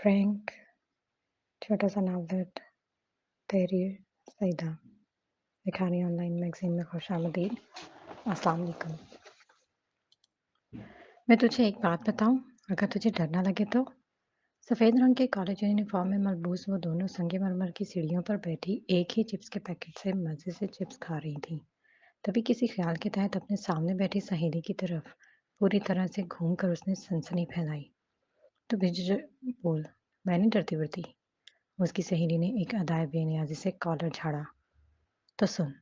Prank, छोटा सा नावलेट, तहरीर, सईदा, दिखानी ऑनलाइन मैगज़ीन में खुशामदीद। अस्सलाम वालेकुम। मैं तुझे एक बात बताऊँ, अगर तुझे डर ना लगे तो? सफ़ेद रंग के कॉलेज यूनिफ़ॉर्म में मलबूस वो दोनों संगमरमर की सीढ़ियों पर बैठी एक ही चिप्स के पैकेट से मज़े से चिप्स खा रही थीं। तभी किसी ख़्याल के तहत अपने सामने बैठी सहेली की तरफ पूरी तरह से घूमकर उसने सनसनी फैलाई। "तू बेझिझक बोल, मैं नहीं डरती-वरती।" उसकी सहेली ने एक अदाए बेनियाज़ी से कॉलर झाड़ा। "तो सुन।"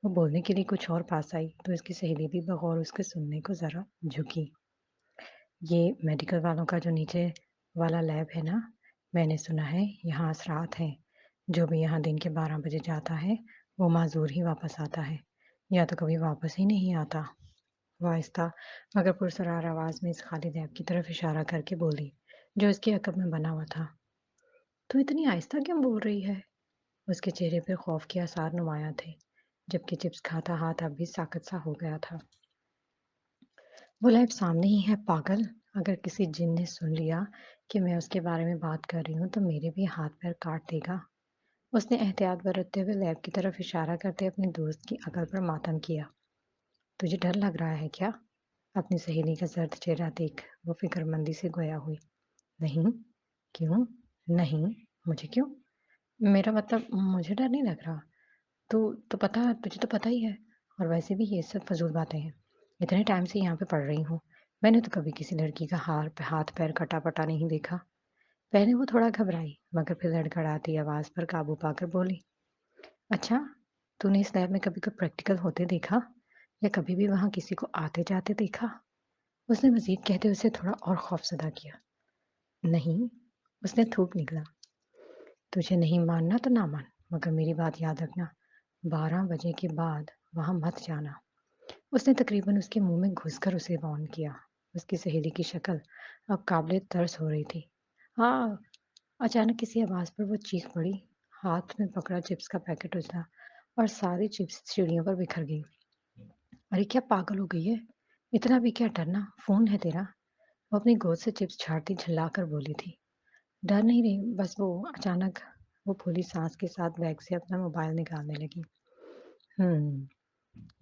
वो बोलने के लिए कुछ और पास आई तो इसकी सहेली भी बगौर उसके सुनने को ज़रा झुकी। "ये मेडिकल वालों का जो नीचे वाला लैब है ना, मैंने सुना है यहाँ असरात हैं। जो भी यहाँ दिन के 12 बजे जाता है, वो माज़ूर ही वापस आता है, या तो कभी वापस ही नहीं आता।" वो आहिस्ता मगर पुरसरार आवाज़ में इस खाली लैब की तरफ इशारा करके बोली, जो इसके अकब में बना हुआ था। "तू इतनी आहिस्ता क्यों बोल रही है?" उसके चेहरे पे खौफ के आसार नुमायाँ थे, जबकि चिप्स खाता हाथ अब भी साकत सा हो गया था। "वो लैब सामने ही है पागल। अगर किसी जिन ने सुन लिया कि मैं उसके बारे में बात कर रही हूँ, तो मेरे भी हाथ-पैर काट देगा।" उसने एहतियात बरतते हुए लैब की तरफ इशारा करते अपने दोस्त की अकल पर मातम किया। "तुझे डर लग रहा है क्या?" अपनी सहेली का जर्द चेहरा देख वो फिक्रमंदी से गोया हुई। "नहीं।" "क्यों?" "नहीं, मुझे क्यों? मेरा मतलब मुझे डर नहीं लग रहा। तो तुझे तो पता ही है, और वैसे भी ये सब फ़िज़ूल बातें हैं। इतने टाइम से यहाँ पे पढ़ रही हूँ, मैंने तो कभी किसी लड़की का हाथ-पैर कटा-पटा नहीं देखा।" पहले वो थोड़ा घबराई, मगर फिर लड़खड़ाती आवाज़ पर काबू पाकर बोली, "अच्छा, तूने इस लैब में कभी कोई प्रैक्टिकल होते देखा? या कभी भी वहाँ किसी को आते-जाते देखा?" उसने मज़ीद कहते उसे थोड़ा और खौफ़ज़दा किया। "नहीं," उसने थूक निकला। "तुझे नहीं मानना तो ना मान, मगर मेरी बात याद रखना, 12 बजे के बाद वहाँ मत जाना।" उसने तकरीबन उसके मुँह में घुसकर उसे वार्न किया। उसकी सहेली की शक्ल अब काबिले तरस हो रही थी। "हाँ!" अचानक किसी आवाज़ पर वो चीख पड़ी, हाथ में पकड़ा चिप्स का पैकेट उछला और सारी चिप्स सीढ़ियों पर बिखर गई। "अरे क्या पागल हो गई है? इतना भी क्या डरना? फ़ोन है तेरा।" वो अपनी गोद से चिप्स छाटती झल्लाकर बोली थी। "डर नहीं रही, बस वो।" अचानक वो फूली सांस के साथ बैग से अपना मोबाइल निकालने लगी। "हम्म,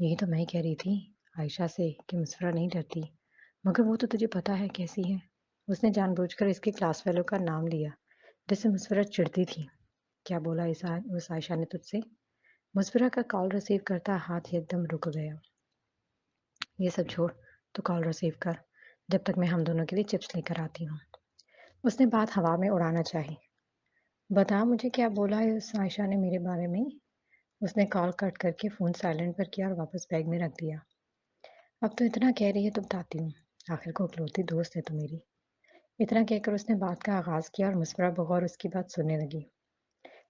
यही तो मैं कह रही थी आयशा से कि मुस्फरा नहीं डरती, मगर वो तो तुझे पता है कैसी है।" उसने जानबूझकर इसके क्लास फेलो का नाम लिया, जिससे मुस्फरा चिढ़ती थी। "क्या बोला उस आयशा ने तुझसे?" मुस्फरा का कॉल रिसीव करता हाथ एकदम रुक गया। "ये सब छोड़, तू कॉल रिसीव कर, जब तक मैं हम दोनों के लिए चिप्स लेकर आती हूँ।" उसने बात हवा में उड़ाना चाही। "बता मुझे क्या बोला है उस आयशा ने मेरे बारे में?" उसने कॉल कट करके फ़ोन साइलेंट पर किया और वापस बैग में रख दिया। "अब तो इतना कह रही है तो बताती हूँ, आखिर को इकलौती दोस्त है तू मेरी।" इतना कहकर उसने बात का आगाज़ किया और मुस्कुरा बगौर उसकी बात सुनने लगी।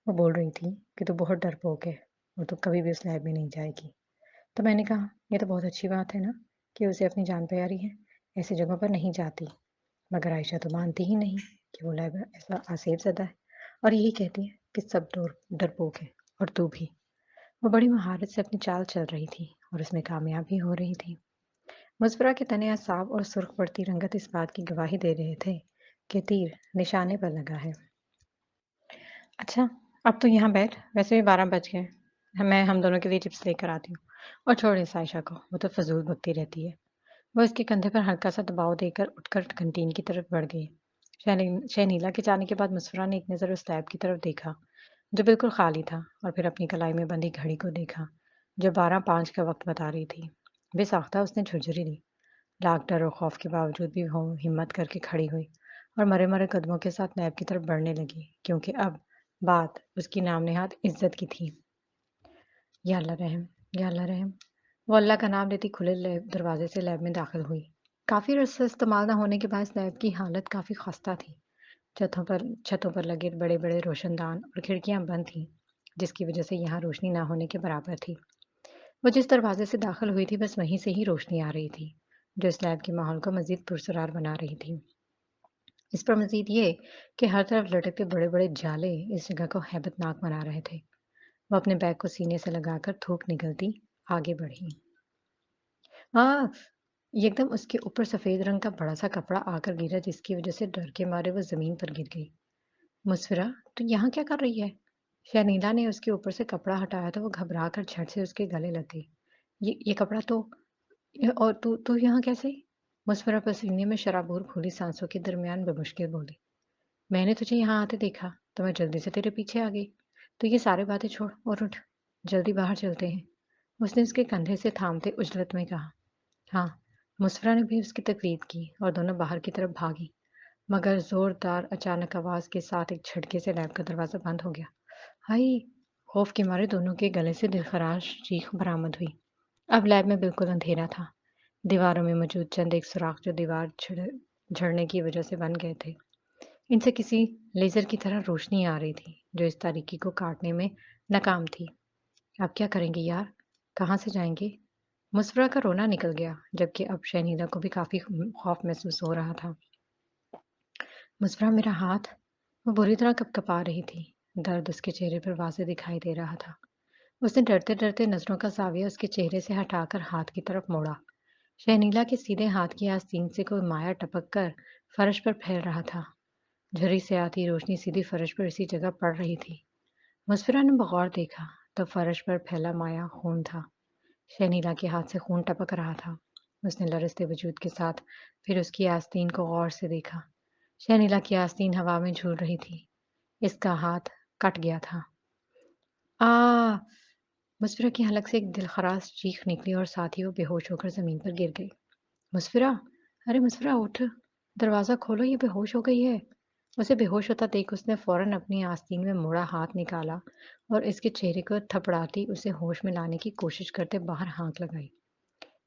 वो बोल रही थी कि तू बहुत डरपोक है और तू कभी भी उस लैब में नहीं जाएगी। तो मैंने कहा, ये तो बहुत अच्छी बात है ना कि उसे अपनी जान प्यारी है, ऐसी जगहों पर नहीं जाती। मगर आयशा तो मानती ही नहीं कि वो लैब ऐसा आसेब ज़दा है, और यही कहती है कि सब डरपोक है, और तू भी। वो बड़ी महारत से अपनी चाल चल रही थी और उसमें कामयाब भी हो रही थी। मुस्फरा के तने साफ और सुर्ख पड़ती रंगत इस बात की गवाही दे रहे थे कि तीर निशाने पर लगा है। "अच्छा, अब तू यहाँ बैठ, वैसे भी 12 बज गए। मैं हम दोनों के लिए चिप्स लेकर आती हूँ, और छोड़ इस आयशा को, वो तो फ़िज़ूल बकती रहती है।" वो उसके कंधे पर हल्का-सा दबाव देकर उठकर कैंटीन की तरफ बढ़ गई। शहनीला के जाने के बाद मुस्फरा ने एक नज़र उस लैब की तरफ देखा, जो बिल्कुल खाली था, और फिर अपनी कलाई में बंधी घड़ी को देखा, जो 12:05 का वक़्त बता रही थी। बेसाख्ता उसने झुरझुरी ली। लाख डर और खौफ के बावजूद भी वो हिम्मत करके खड़ी हुई और मरे-मरे कदमों के साथ लैब की तरफ बढ़ने लगी, क्योंकि अब बात उसकी नाम नेहाद इज़्ज़त की थी। या अल्लाह रहम, या अल्लाह रहम। वो अल्लाह का नाम लेती खुले दरवाजे से लैब में दाखिल हुई। काफ़ी अरसे इस्तेमाल न होने के बाद लैब की हालत काफ़ी खस्ता थी। छतों पर लगे बड़े-बड़े रोशनदान और खिड़कियाँ बंद थीं, जिसकी वजह से यहाँ रोशनी ना होने के बराबर थी। वो जिस दरवाजे से दाखिल हुई थी, बस वहीं से ही रोशनी आ रही थी, जो इस लैब के माहौल को मज़ीद पुरसरार बना रही थी। इस पर मज़ीद ये कि हर तरफ लटकते बड़े-बड़े जाले इस जगह को हैबतनाक बना रहे थे। वो अपने बैग को सीने से लगाकर थूक निकलती आगे बढ़ी। हाँ, एकदम उसके ऊपर सफ़ेद रंग का बड़ा-सा कपड़ा आकर गिरा, जिसकी वजह से डर के मारे वो ज़मीन पर गिर गई। मुस्फिरा, तू यहाँ क्या कर रही है? शर्मिला ने उसके ऊपर से कपड़ा हटाया तो वो घबरा कर झट से उसके गले लग गई। ये कपड़ा तो और तू तू यहाँ कैसे? मुस्फिरा पसीने में शराबोर खुली सांसों के दरमियान बेमुश्किल बोली। मैंने तुझे यहाँ आते देखा तो मैं जल्दी से तेरे पीछे आ गई। तो ये सारी बातें छोड़ और उठ, जल्दी बाहर चलते हैं। उसने उसके कंधे से थामते उजलत में कहा। हाँ, मुस्फिरा ने भी उसकी तकलीद की और दोनों बाहर की तरफ भागी, मगर जोरदार अचानक आवाज के साथ एक झटके से लैब का दरवाजा बंद हो गया। हाय! खौफ के मारे दोनों के गले से दिलखराश चीख बरामद हुई। अब लैब में बिल्कुल अंधेरा था। दीवारों में मौजूद चंद एक सुराख जो दीवार झड़ने की वजह से बन गए थे। इनसे किसी लेजर की तरह रोशनी आ रही थी, जो इस तारीकी को काटने में नाकाम थी। अब क्या करेंगे यार? कहाँ से जाएंगे? मुस्फरा का रोना निकल गया, जबकि अब शहनीला को भी काफी खौफ महसूस हो रहा था। मुस्फरा मेरा हाथ, वो बुरी तरह कपकपा रही थी। दर्द उसके चेहरे पर वाज़ेह दिखाई दे रहा था। उसने डरते-डरते नज़रों का ज़ाविया उसके चेहरे से हटाकर हाथ की तरफ मोड़ा। शहनीला के सीधे हाथ की आस्तीन से कोई माया टपक कर फर्श पर फैल रहा था। झरी से आती रोशनी सीधी फर्श पर इसी जगह पड़ रही थी। मुस्फिरा ने बगौर देखा, तो फर्श पर फैला माया खून था। शहनीला के हाथ से खून टपक रहा था। उसने लरजते वजूद के साथ फिर उसकी आस्तीन को गौर से देखा। शहनीला की आस्तीन हवा में झूल रही थी। इसका हाथ कट गया था। आ! मुस्फिरा की हलक से एक दिलखराश चीख निकली और साथ ही वो बेहोश होकर जमीन पर गिर गई। मुस्फिरा! अरे मुस्फिरा उठ! दरवाज़ा खोलो, ये बेहोश हो गई है। उसे बेहोश होता देख उसने फौरन अपनी आस्तीन में मुड़ा हाथ निकाला और इसके चेहरे को थपड़ाती उसे होश में लाने की कोशिश करते बाहर हाँक लगाई।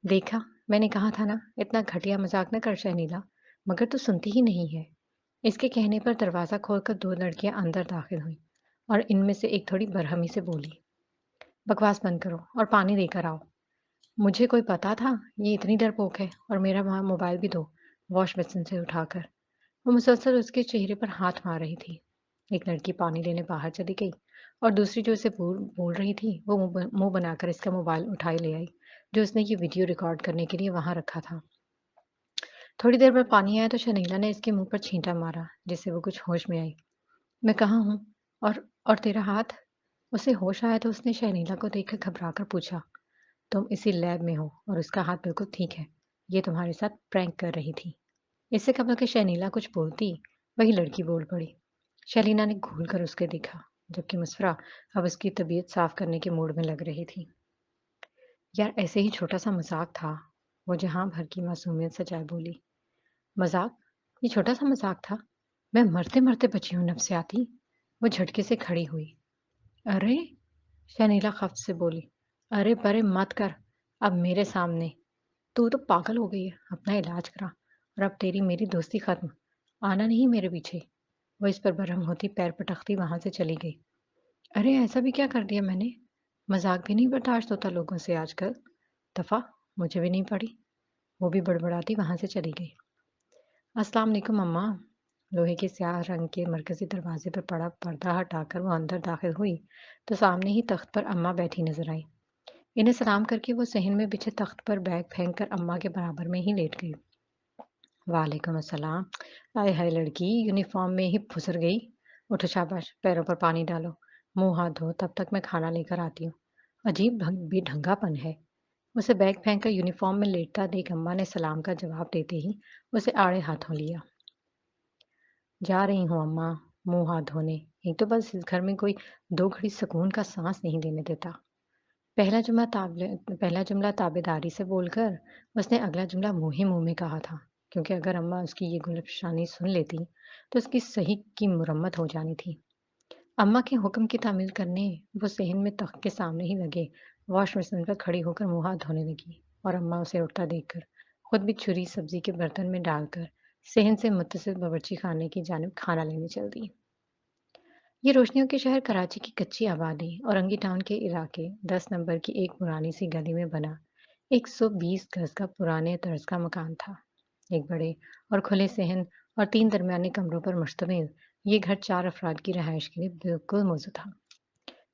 देखा, मैंने कहा था ना, इतना घटिया मजाक न कर शहनीला, मगर तू सुनती ही नहीं है। इसके कहने पर दरवाज़ा खोलकर दो लड़कियां अंदर दाखिल हुईं और इनमें से एक थोड़ी बरहमी से बोली, बकवास बंद करो और पानी लेकर आओ। मुझे कोई पता था ये इतनी डरपोक है, और मेरा वहाँ मोबाइल भी दो, वॉश बेसिन से उठाकर। वो मुसलसल उसके चेहरे पर हाथ मार रही थी। एक लड़की पानी लेने बाहर चली गई और दूसरी जो उसे बोल बोल रही थी वो मुंह बनाकर इसका मोबाइल उठाए ले आई, जो उसने ये वीडियो रिकॉर्ड करने के लिए वहां रखा था। थोड़ी देर बाद पानी आया तो शनीला ने इसके मुंह पर छींटा मारा, जिससे वो कुछ होश में आई। मैं कहाँ हूँ? और तेरा हाथ? उसे होश आया तो उसने शनीला को देखकर घबरा कर पूछा, तुम इसी लैब में हो और उसका हाथ बिल्कुल ठीक है। ये तुम्हारे साथ प्रैंक कर रही थी। इससे कबल कि शैलीना कुछ बोलती, वही लड़की बोल पड़ी। शैलीना ने घूर कर उसके देखा, जबकि मुस्फरा अब उसकी तबीयत साफ करने के मूड में लग रही थी। यार ऐसे ही छोटा सा मजाक था, वो जहां भर की मासूमियत सजाए बोली। मजाक? ये छोटा सा मजाक था? मैं मरते मरते बची हूँ नफसियाती। वो झटके से खड़ी हुई। अरे, शनीला खफ्त से बोली, अरे परे मत कर, अब मेरे सामने। तू तो पागल हो गई है, अपना इलाज करा, और अब तेरी मेरी दोस्ती खत्म। आना नहीं मेरे पीछे। वो इस पर बरहम होती पैर पटकती वहां से चली गई। अरे ऐसा भी क्या कर दिया मैंने? मजाक भी नहीं बर्दाश्त होता लोगों से आजकल। दफा, मुझे भी नहीं पड़ी। वो भी बड़बड़ाती वहां से चली गई। अस्सलाम वालेकुम अम्मा। लोहे के स्याह रंग के मरकजी दरवाजे पर पड़ा पर्दा हटाकर वो अंदर दाखिल हुई तो सामने ही तख्त पर अम्मा बैठी नजर आई। इन्हें सलाम करके वो सहन में बिछे तख्त पर बैग फेंक कर अम्मा के बराबर में ही लेट गई। वालेकुम अस्सलाम। आय हाय लड़की, यूनिफॉर्म में ही फुसर गई। उठो शाबाश, पैरों पर पानी डालो, मुंह हाथ धो, तब तक मैं खाना लेकर आती हूँ। अजीब बेढंगापन है। उसे बैग फेंक कर यूनिफॉर्म में लेटता देख अम्मा ने सलाम का जवाब देते ही उसे आड़े हाथों लिया। जा रही हूँ अम्मा, मुंह हाथ धोने। एक तो बस इस घर में कोई दो घड़ी सुकून का सांस नहीं लेने देता। पहला जुमला ताबेदारी से बोलकर उसने अगला जुमला मुँह ही मुँह में कहा था, क्योंकि अगर अम्मा उसकी ये गुलफशानी सुन लेती तो उसकी सही की मुरम्मत हो जानी थी। अम्मा के हुक्म की तामील करने वो सहन में तख्त के सामने ही लगे वॉश बेसिन पर खड़ी होकर मुँह हाथ धोने लगी, और अम्मा उसे उठता देखकर खुद भी छुरी सब्जी के बर्तन में डालकर सहन से मुत्तसिल बावर्ची खाने की जानिब खाना लेने चल दी। ये रोशनियों के शहर कराची की कच्ची आबादी औरंगी टाउन के इलाके 10 नंबर की एक पुरानी सी गली में बना 120 गज का पुराने तर्ज का मकान था। एक बड़े और खुले सहन और 3 दरमियाने कमरों पर मुश्तमिल ये घर 4 अफराद की रिहाइश के लिए बिल्कुल मौजूद था।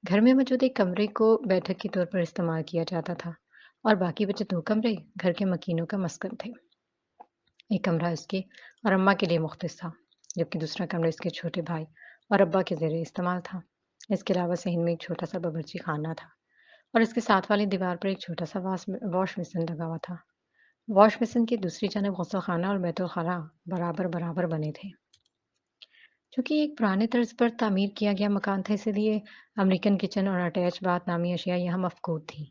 घर में मौजूद एक कमरे को बैठक के तौर पर इस्तेमाल किया जाता था, और बाकी बचे 2 कमरे घर के मकीनों का मस्कन थे। एक कमरा इसके और अम्मा के लिए मुख्तस था, जबकि दूसरा कमरा इसके छोटे भाई اور ابا کے زیر استعمال تھا۔ اس کے علاوہ صحن میں ایک چھوٹا سا باورچی خانہ تھا اور اس کے ساتھ والی دیوار پر ایک چھوٹا سا واش بیسن لگا ہوا تھا۔ واش بیسن کی دوسری جانب غسل خانہ اور بیت الخلاء برابر برابر بنے تھے۔ چونکہ یہ ایک پرانے طرز پر تعمیر کیا گیا مکان تھا، اسی لیے امریکن کچن اور اٹیچ باتھ نامی اشیاء یہاں مفقود تھیں۔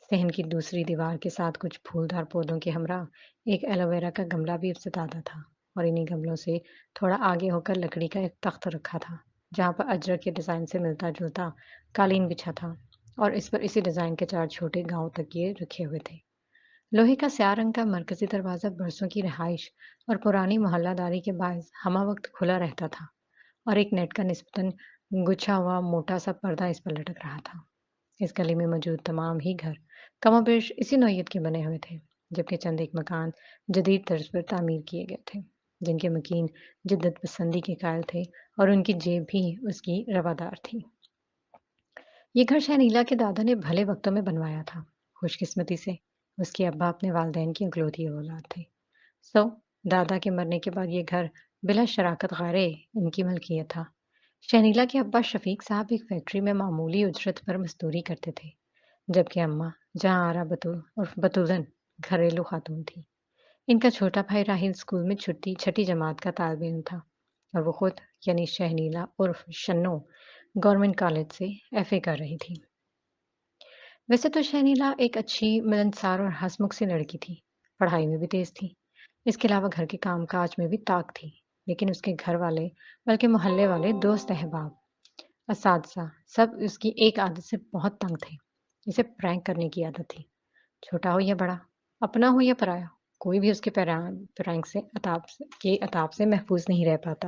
صحن کی دوسری دیوار کے ساتھ کچھ پھولدار پودوں کے ہمراہ ایک ایلو ویرا کا گملہ بھی افتادہ تھا اور انہی گملوں سے تھوڑا آگے ہو کر لکڑی کا ایک تخت رکھا تھا جہاں پر اجرک کے ڈیزائن سے ملتا جلتا قالین بچھا تھا اور اس پر اسی ڈیزائن کے 4 چھوٹے گاؤں تکیے رکھے ہوئے تھے۔ لوہے کا سیاہ رنگ کا مرکزی دروازہ برسوں کی رہائش اور پرانی محلہ داری کے باعث ہمہ وقت کھلا رہتا تھا اور ایک نیٹ کا نسبتاً گچھا ہوا موٹا سا پردہ اس پر لٹک رہا تھا۔ اس گلی میں موجود تمام ہی گھر کم و بیش اسی نوعیت کے بنے ہوئے تھے، جبکہ چند ایک مکان جدید طرز پر تعمیر کیے گئے تھے جن کے مکین جدت پسندی کے قائل تھے اور ان کی جیب بھی اس کی روادار تھی۔ یہ گھر شہنیلا کے دادا نے بھلے وقتوں میں بنوایا تھا۔ خوش قسمتی سے اس کے ابا اپنے والدین کی اکلوتی اولاد تھے۔ دادا کے مرنے کے بعد یہ گھر بلا شراکت غارے ان کی ملکیت تھا۔ شہنیلا کے ابا شفیق صاحب ایک فیکٹری میں معمولی اجرت پر مزدوری کرتے تھے، جبکہ اماں جہاں آرا بطول عرف بطولن گھریلو خاتون تھی۔ ان کا چھوٹا بھائی راہیل اسکول میں چھٹی جماعت کا طالب علم تھا اور وہ خود یعنی شہنیلا عرف شنو گورنمنٹ کالج سے FA کر رہی تھی۔ ویسے تو شہنیلا ایک اچھی ملنسار اور ہنسمکھ سی لڑکی تھی، پڑھائی میں بھی تیز تھی، اس کے علاوہ گھر کے کام کاج میں بھی طاق تھی، لیکن اس کے گھر والے بلکہ محلے والے دوست احباب اساتذہ سب اس کی ایک عادت سے بہت تنگ تھے۔ اسے پرینک کرنے کی عادت تھی، چھوٹا ہو یا بڑا، اپنا ہو یا پرایا، کوئی بھی اس کے پرینک کے عتاب سے محفوظ نہیں رہ پاتا۔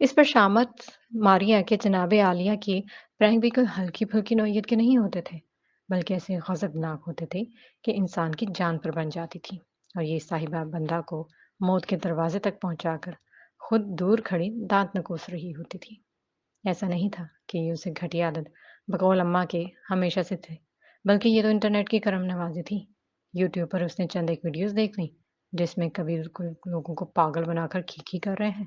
اس پر شامت ماریا کہ جناب عالیہ کے پرینک بھی کوئی ہلکی پھلکی نوعیت کے نہیں ہوتے تھے، بلکہ ایسے غضبناک ہوتے تھے کہ انسان کی جان پر بن جاتی تھی اور یہ صاحبہ بندہ کو موت کے دروازے تک پہنچا کر خود دور کھڑی دانت نکوس رہی ہوتی تھی۔ ایسا نہیں تھا کہ یہ اسے گھٹیا عادت بقول اماں کے ہمیشہ سے تھے، بلکہ یہ تو انٹرنیٹ کی کرم نوازی تھی۔ یوٹیوب پر اس نے چند ایک ویڈیوز دیکھ لیں جس میں کبھی کوئی لوگوں کو پاگل بنا کر کھی کر رہے ہیں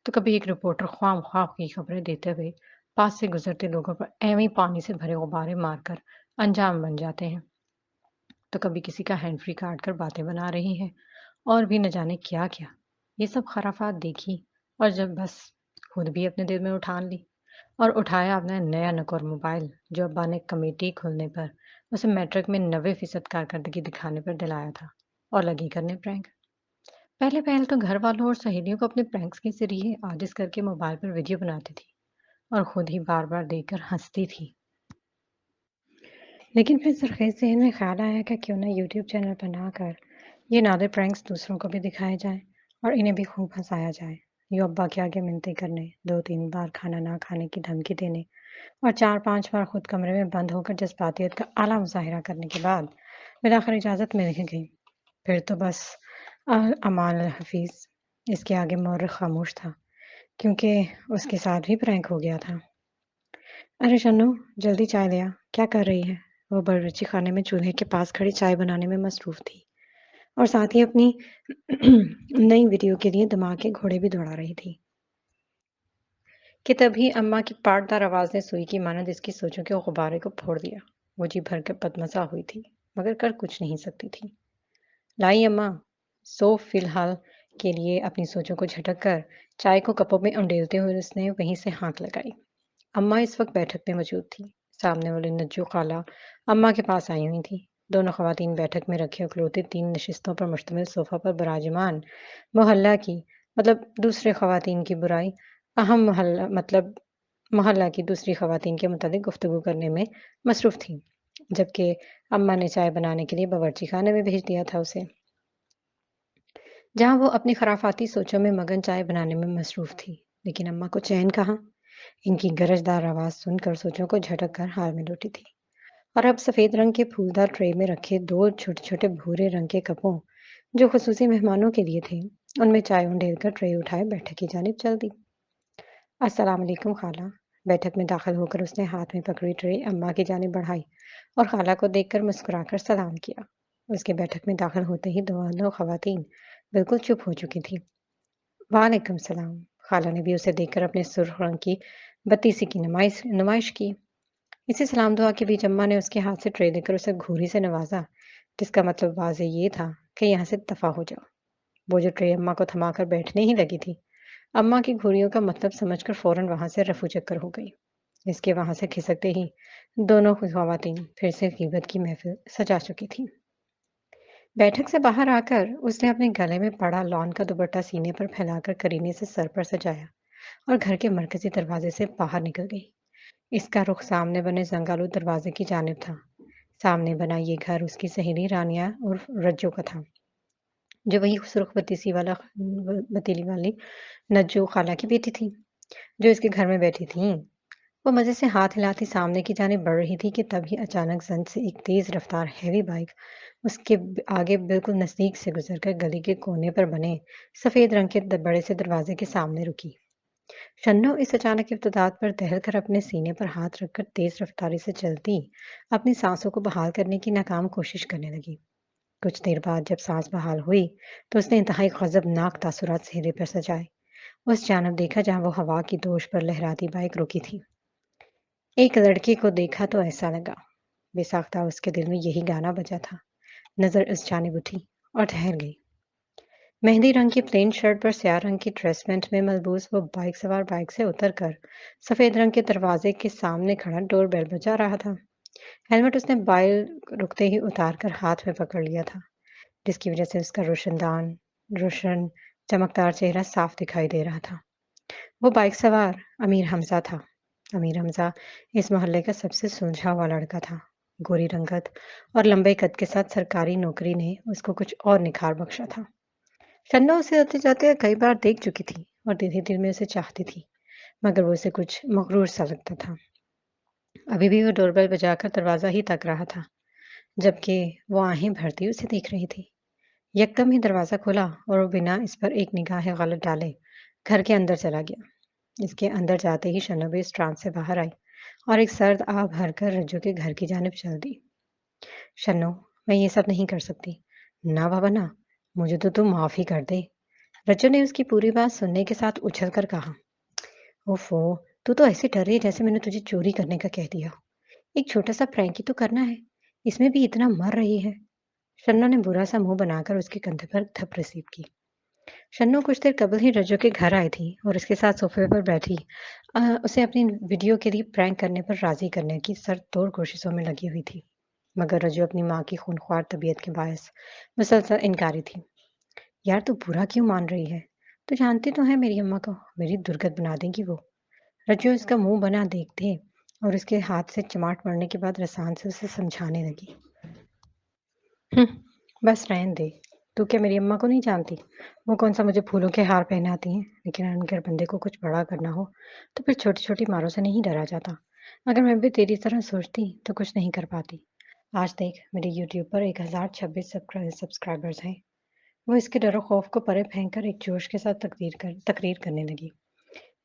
تو کبھی ایک رپورٹر خواہ خواہ کی خبریں دیتے ہوئے پاس سے گزرتے لوگوں پر ایویں پانی سے بھرے غبارے مار کر انجام بن جاتے ہیں، تو کبھی کسی کا ہینڈ فری کاٹ کر باتیں بنا رہی ہیں اور بھی نہ جانے کیا کیا۔ یہ سب خرافات دیکھی اور جب بس خود بھی اپنے دل میں اٹھان لی اور اٹھایا اپنا نیا نکور موبائل جو ابا نے کمیٹی کھولنے پر اسے میٹرک میں 90% کارکردگی دکھانے پر دلایا تھا اور لگی کرنے پرینک۔ پہلے پہل تو گھر والوں اور سہیلیوں کو اپنے پرینکس کے ذریعے عاجز کر کے موبائل پر ویڈیو بناتی تھی اور خود ہی بار بار دیکھ کر ہنستی تھی، لیکن پھر سرخیز ذہن میں خیال آیا کہ کیوں نہ یوٹیوب چینل بنا کر یہ نادر پرینکس دوسروں کو بھی دکھائے جائیں اور انہیں بھی خوب ہنسایا جائے۔ یوں ابا کے آگے منتیں کرنے، 2-3 بار کھانا نہ کھانے کی دھمکی دینے اور 4-5 بار خود کمرے میں بند ہو کر جذباتیت کا اعلیٰ مظاہرہ کرنے کے بعد بالآخر اجازت مل ہی گئی۔ پھر تو بس امان الحفیظ اس کے آگے مورخ خاموش تھا، کیونکہ اس کے ساتھ بھی پرینک ہو گیا تھا۔ ارے شنو، جلدی چائے لیا، کیا کر رہی ہے؟ وہ باورچی خانے میں چولہے کے پاس کھڑی چائے بنانے میں مصروف تھی اور ساتھ ہی اپنی نئی ویڈیو کے لیے دماغ کے گھوڑے بھی دوڑا رہی تھی کہ تبھی اماں کی پاٹ دار آواز نے سوئی کی مانند اس کی سوچوں کے غبارے کو پھوڑ دیا۔ وہ جی بھر کے بدمزہ ہوئی تھی مگر کر کچھ نہیں سکتی تھی۔ لائی اماں، فی الحال کے لیے اپنی سوچوں کو جھٹک کر چائے کو کپوں میں انڈیلتے ہوئے اس نے وہیں سے ہانک لگائی۔ اماں اس وقت بیٹھک میں موجود تھی، سامنے والی نجو خالہ اماں کے پاس آئی ہوئی تھی۔ دونوں خواتین بیٹھک میں رکھے اکلوتے 3 نشستوں پر مشتمل صوفہ پر براجمان محلہ کی دوسرے خواتین کی برائی اہم محلہ کی دوسری خواتین کے متعلق گفتگو کرنے میں مصروف تھیں، جبکہ اماں نے چائے بنانے کے لیے باورچی خانے میں بھیج دیا تھا اسے، جہاں وہ اپنی خرافاتی سوچوں میں مگن چائے بنانے میں مصروف تھی۔ لیکن اماں کو چین کہاں؟ ان کی گرجدار آواز سن کر سوچوں کو جھٹک کر ہار میں لوٹی تھی اور اب سفید رنگ کے پھولدار ٹرے میں رکھے 2 چھوٹے چھوٹے بھورے رنگ کے کپوں جو خصوصی مہمانوں کے لیے تھے ان میں چائے انڈیل کر ٹرے اٹھائے بیٹھک کی جانب چل دی۔ السلام علیکم خالہ۔ بیٹھک میں داخل ہو کر اس نے ہاتھ میں پکڑی ٹرے اماں کی جانب بڑھائی اور خالہ کو دیکھ کر مسکرا کر سلام کیا۔ اس کے بیٹھک میں داخل ہوتے ہی دونوں خواتین بالکل چپ ہو چکی تھیں۔ وعلیکم السلام۔ खाला ने भी उसे देखकर अपने सुर्ख रंग की बत्ती सी की नुमाइश की। इसी सलाम दुआ के बीच अम्मा ने उसके हाथ से ट्रे देकर उसे घूरी से नवाजा, जिसका मतलब वाज़े ये था कि यहाँ से दफ़ा हो जाओ। वो जो ट्रे अम्मा को थमाकर बैठने ही लगी थी, अम्मा की घुड़ियों का मतलब समझकर फ़ौरन वहाँ से रफू चक्कर हो गई। इसके वहाँ से खिसकते ही दोनों ख़वातीन फिर से ग़ीबत की महफ़िल सजा चुकी थीं। बैठक से बाहर आकर उसने अपने गले में पड़ा लॉन का दुपट्टा सीने पर फैलाकर करीने से सर पर सजाया और घर के मरकज़ी दरवाज़े से बाहर निकल गई। इसका रुख सामने बने जंगालू दरवाज़े की जानिब था। सामने बना ये घर उसकी सहेली रानिया उर्फ़ रज्जो का था, जो वही सुर्ख़ बतीली वाली नज्जो खाला की बेटी थी, जो इसके घर में बैठी थीं। वो मज़े से हाथ हिलाती सामने की जानिब बढ़ रही थी कि तभी अचानक जंज से एक तेज़ रफ्तार हैवी बाइक उसके आगे बिल्कुल नज़दीक से गुजरकर गली के कोने पर बने सफ़ेद रंग के बड़े से दरवाजे के सामने रुकी। शन्नो इस अचानक इब्तिदात पर दहल कर अपने सीने पर हाथ रखकर तेज़ रफ्तारी से चलती अपनी सांसों को बहाल करने की नाकाम कोशिश करने लगी। कुछ देर बाद जब सांस बहाल हुई तो उसने इंतहाई गज़बनाक तासुरात चेहरे पर सजाए। उस जानब देखा जहाँ वो हवा की दोश पर लहराती बाइक रुकी थी। एक लड़के को देखा तो ऐसा लगा, बेसाख्ता उसके दिल में यही गाना बजा था। नज़र उस जानिब उठी और ठहर गई। मेहंदी रंग की प्लेन शर्ट पर स्याह रंग की ड्रेस पैंट में मलबूस वो बाइक सवार बाइक से उतरकर सफ़ेद रंग के दरवाजे के सामने खड़ा डोर बेल बजा रहा था। हेलमेट उसने बाइक रुकते ही उतार कर हाथ में पकड़ लिया था, जिसकी वजह से उसका रोशन चमकदार चेहरा साफ दिखाई दे रहा था। वो बाइक सवार अमीर हमजा था। अमीर हमजा इस मोहल्ले का सबसे सुलझा हुआ लड़का था। गोरी रंगत और लंबे कद के साथ सरकारी नौकरी ने उसको कुछ और निखार बख्शा था। शन्नो उसे आते-जाते कई बार देख चुकी थी और दिल में उसे चाहती थी, मगर वो उसे कुछ मगरूर सा लगता था। अभी भी वो डोरबेल बजाकर दरवाज़ा ही तक रहा था, जबकि वो आहें भरती उसे देख रही थी। यकदम ही दरवाज़ा खुला और वो बिना इस पर एक निगाह गलत डाले घर के अंदर चला गया। इसके अंदर जाते ही शन्नो भी इस ट्रांस से बाहर आई और एक सर्द आह भरकर रज्जू के घर की जानिब चल दी। शन्नो, मैं ये सब नहीं कर सकती। ना बाबा ना, मुझे तो तू माफ़ ही कर दे। रज्जू ने उसकी पूरी बात सुनने के साथ उछलकर कहा। ओफ़ो! तू तो ऐसे डर रही है जैसे मैंने तुझे चोरी करने का कह दिया। एक छोटा-सा प्रैंक ही तो करना है, इसमें भी इतना मर रही है। शन्नो ने बुरा-सा मुँह बनाकर उसके कंधे पर थप रिसीव की। शन्नो कुछ देर कबल ही रज्जू के घर आई थी और उसके साथ सोफ़े पर बैठी उसे अपनी वीडियो के लिए प्रैंक करने पर राज़ी करने की सरतोड़ कोशिशों में लगी हुई थी। मगर रज्जू अपनी माँ की खूनख्वार तबीयत के बायस मुसलसल इनकारी थी। यार तू बुरा क्यों मान रही है? तू जानती तो है मेरी अम्मा को, मेरी दुर्गत बना देगी वो। रज्जू इसका मुँह बना देखते और उसके हाथ से चमाट पड़ने के बाद रसान से उसे समझाने लगी। हुँ, बस रहने दे। तू क्या मेरी अम्मा को नहीं जानती? वो कौन-सा मुझे फूलों के हार पहनाती हैं, लेकिन अगर बंदे को कुछ बड़ा करना हो, तो फिर छोटी-छोटी मारों से नहीं डरा जाता। अगर मैं भी तेरी तरह सोचती, तो कुछ नहीं कर पाती। आज देख, मेरे यूट्यूब पर 1026 सब्सक्राइबर्स हैं। वो इसके डर और खौफ को परे फेंक कर एक जोश के साथ तकरीर करने लगी,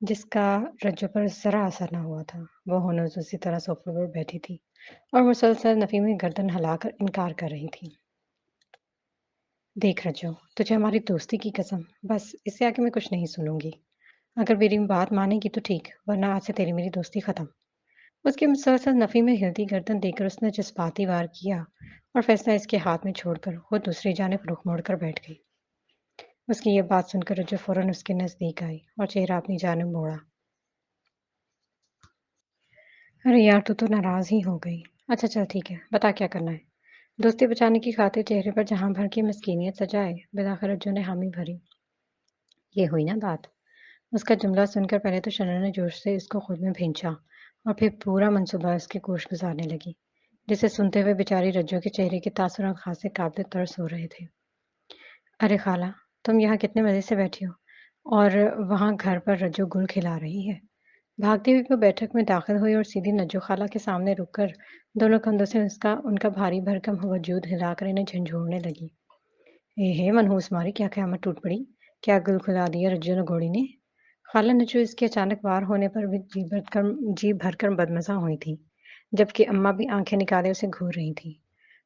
जिसका रज्जू पर ज़रा असर न हुआ था। वो हनूज़ उसी तरह सोफ़े पर बैठी थी और मुसलसल नफ़ी में गर्दन हिलाकर इनकार कर रही थी। देख रज्जो, तुझे हमारी दोस्ती की कसम, बस इससे आगे मैं कुछ नहीं सुनूंगी। अगर मेरी बात मानेगी तो ठीक, वरना आज से तेरी मेरी दोस्ती खत्म। उसकी मुसलसल नफी में हिलती गर्दन देखकर उसने जज्बाती वार किया और फैसला इसके हाथ में छोड़कर वो दूसरी जानिब रुख मोड़कर बैठ गई। उसकी ये बात सुनकर रज्जो फौरन उसके नजदीक आई और चेहरा अपनी जानिब मोड़ा। अरे यार, तू तो नाराज ही हो गई। अच्छा चल ठीक है, बता क्या करना है। दोस्ती बचाने की खातिर चेहरे पर जहां भर की मस्कीनियत सजाए, बिलाखिर रज्जो ने हामी भरी। ये हुई ना बात। उसका जुमला सुनकर पहले तो शनन ने जोश से इसको खुद में भींचा और फिर पूरा मंसूबा उसके गोश गुजारने लगी, जिसे सुनते हुए बेचारी रज्जो के चेहरे के तासुरात खासे काबिल तरस हो रहे थे। अरे खाला, तुम यहाँ कितने मज़े से बैठी हो और वहाँ घर पर रज्जो गुल खिला रही है। भागती हुई वो बैठक में दाखिल हुई और सीधी नज्जो खाला के सामने रुककर दोनों कंधों से उसका उनका भारी भरकम वजूद हिलाकर इन्हें झंझोड़ने लगी। ए हे मनहूस मारी, क्या क़यामत टूट पड़ी? क्या गुल खुला दिया रज्जो ने घोड़ी ने? खाला नज्जो इसके अचानक वार होने पर भी जी भरकर बदमज़ा हुई थी, जबकि अम्मा भी आंखें निकाले उसे घूर रही थी।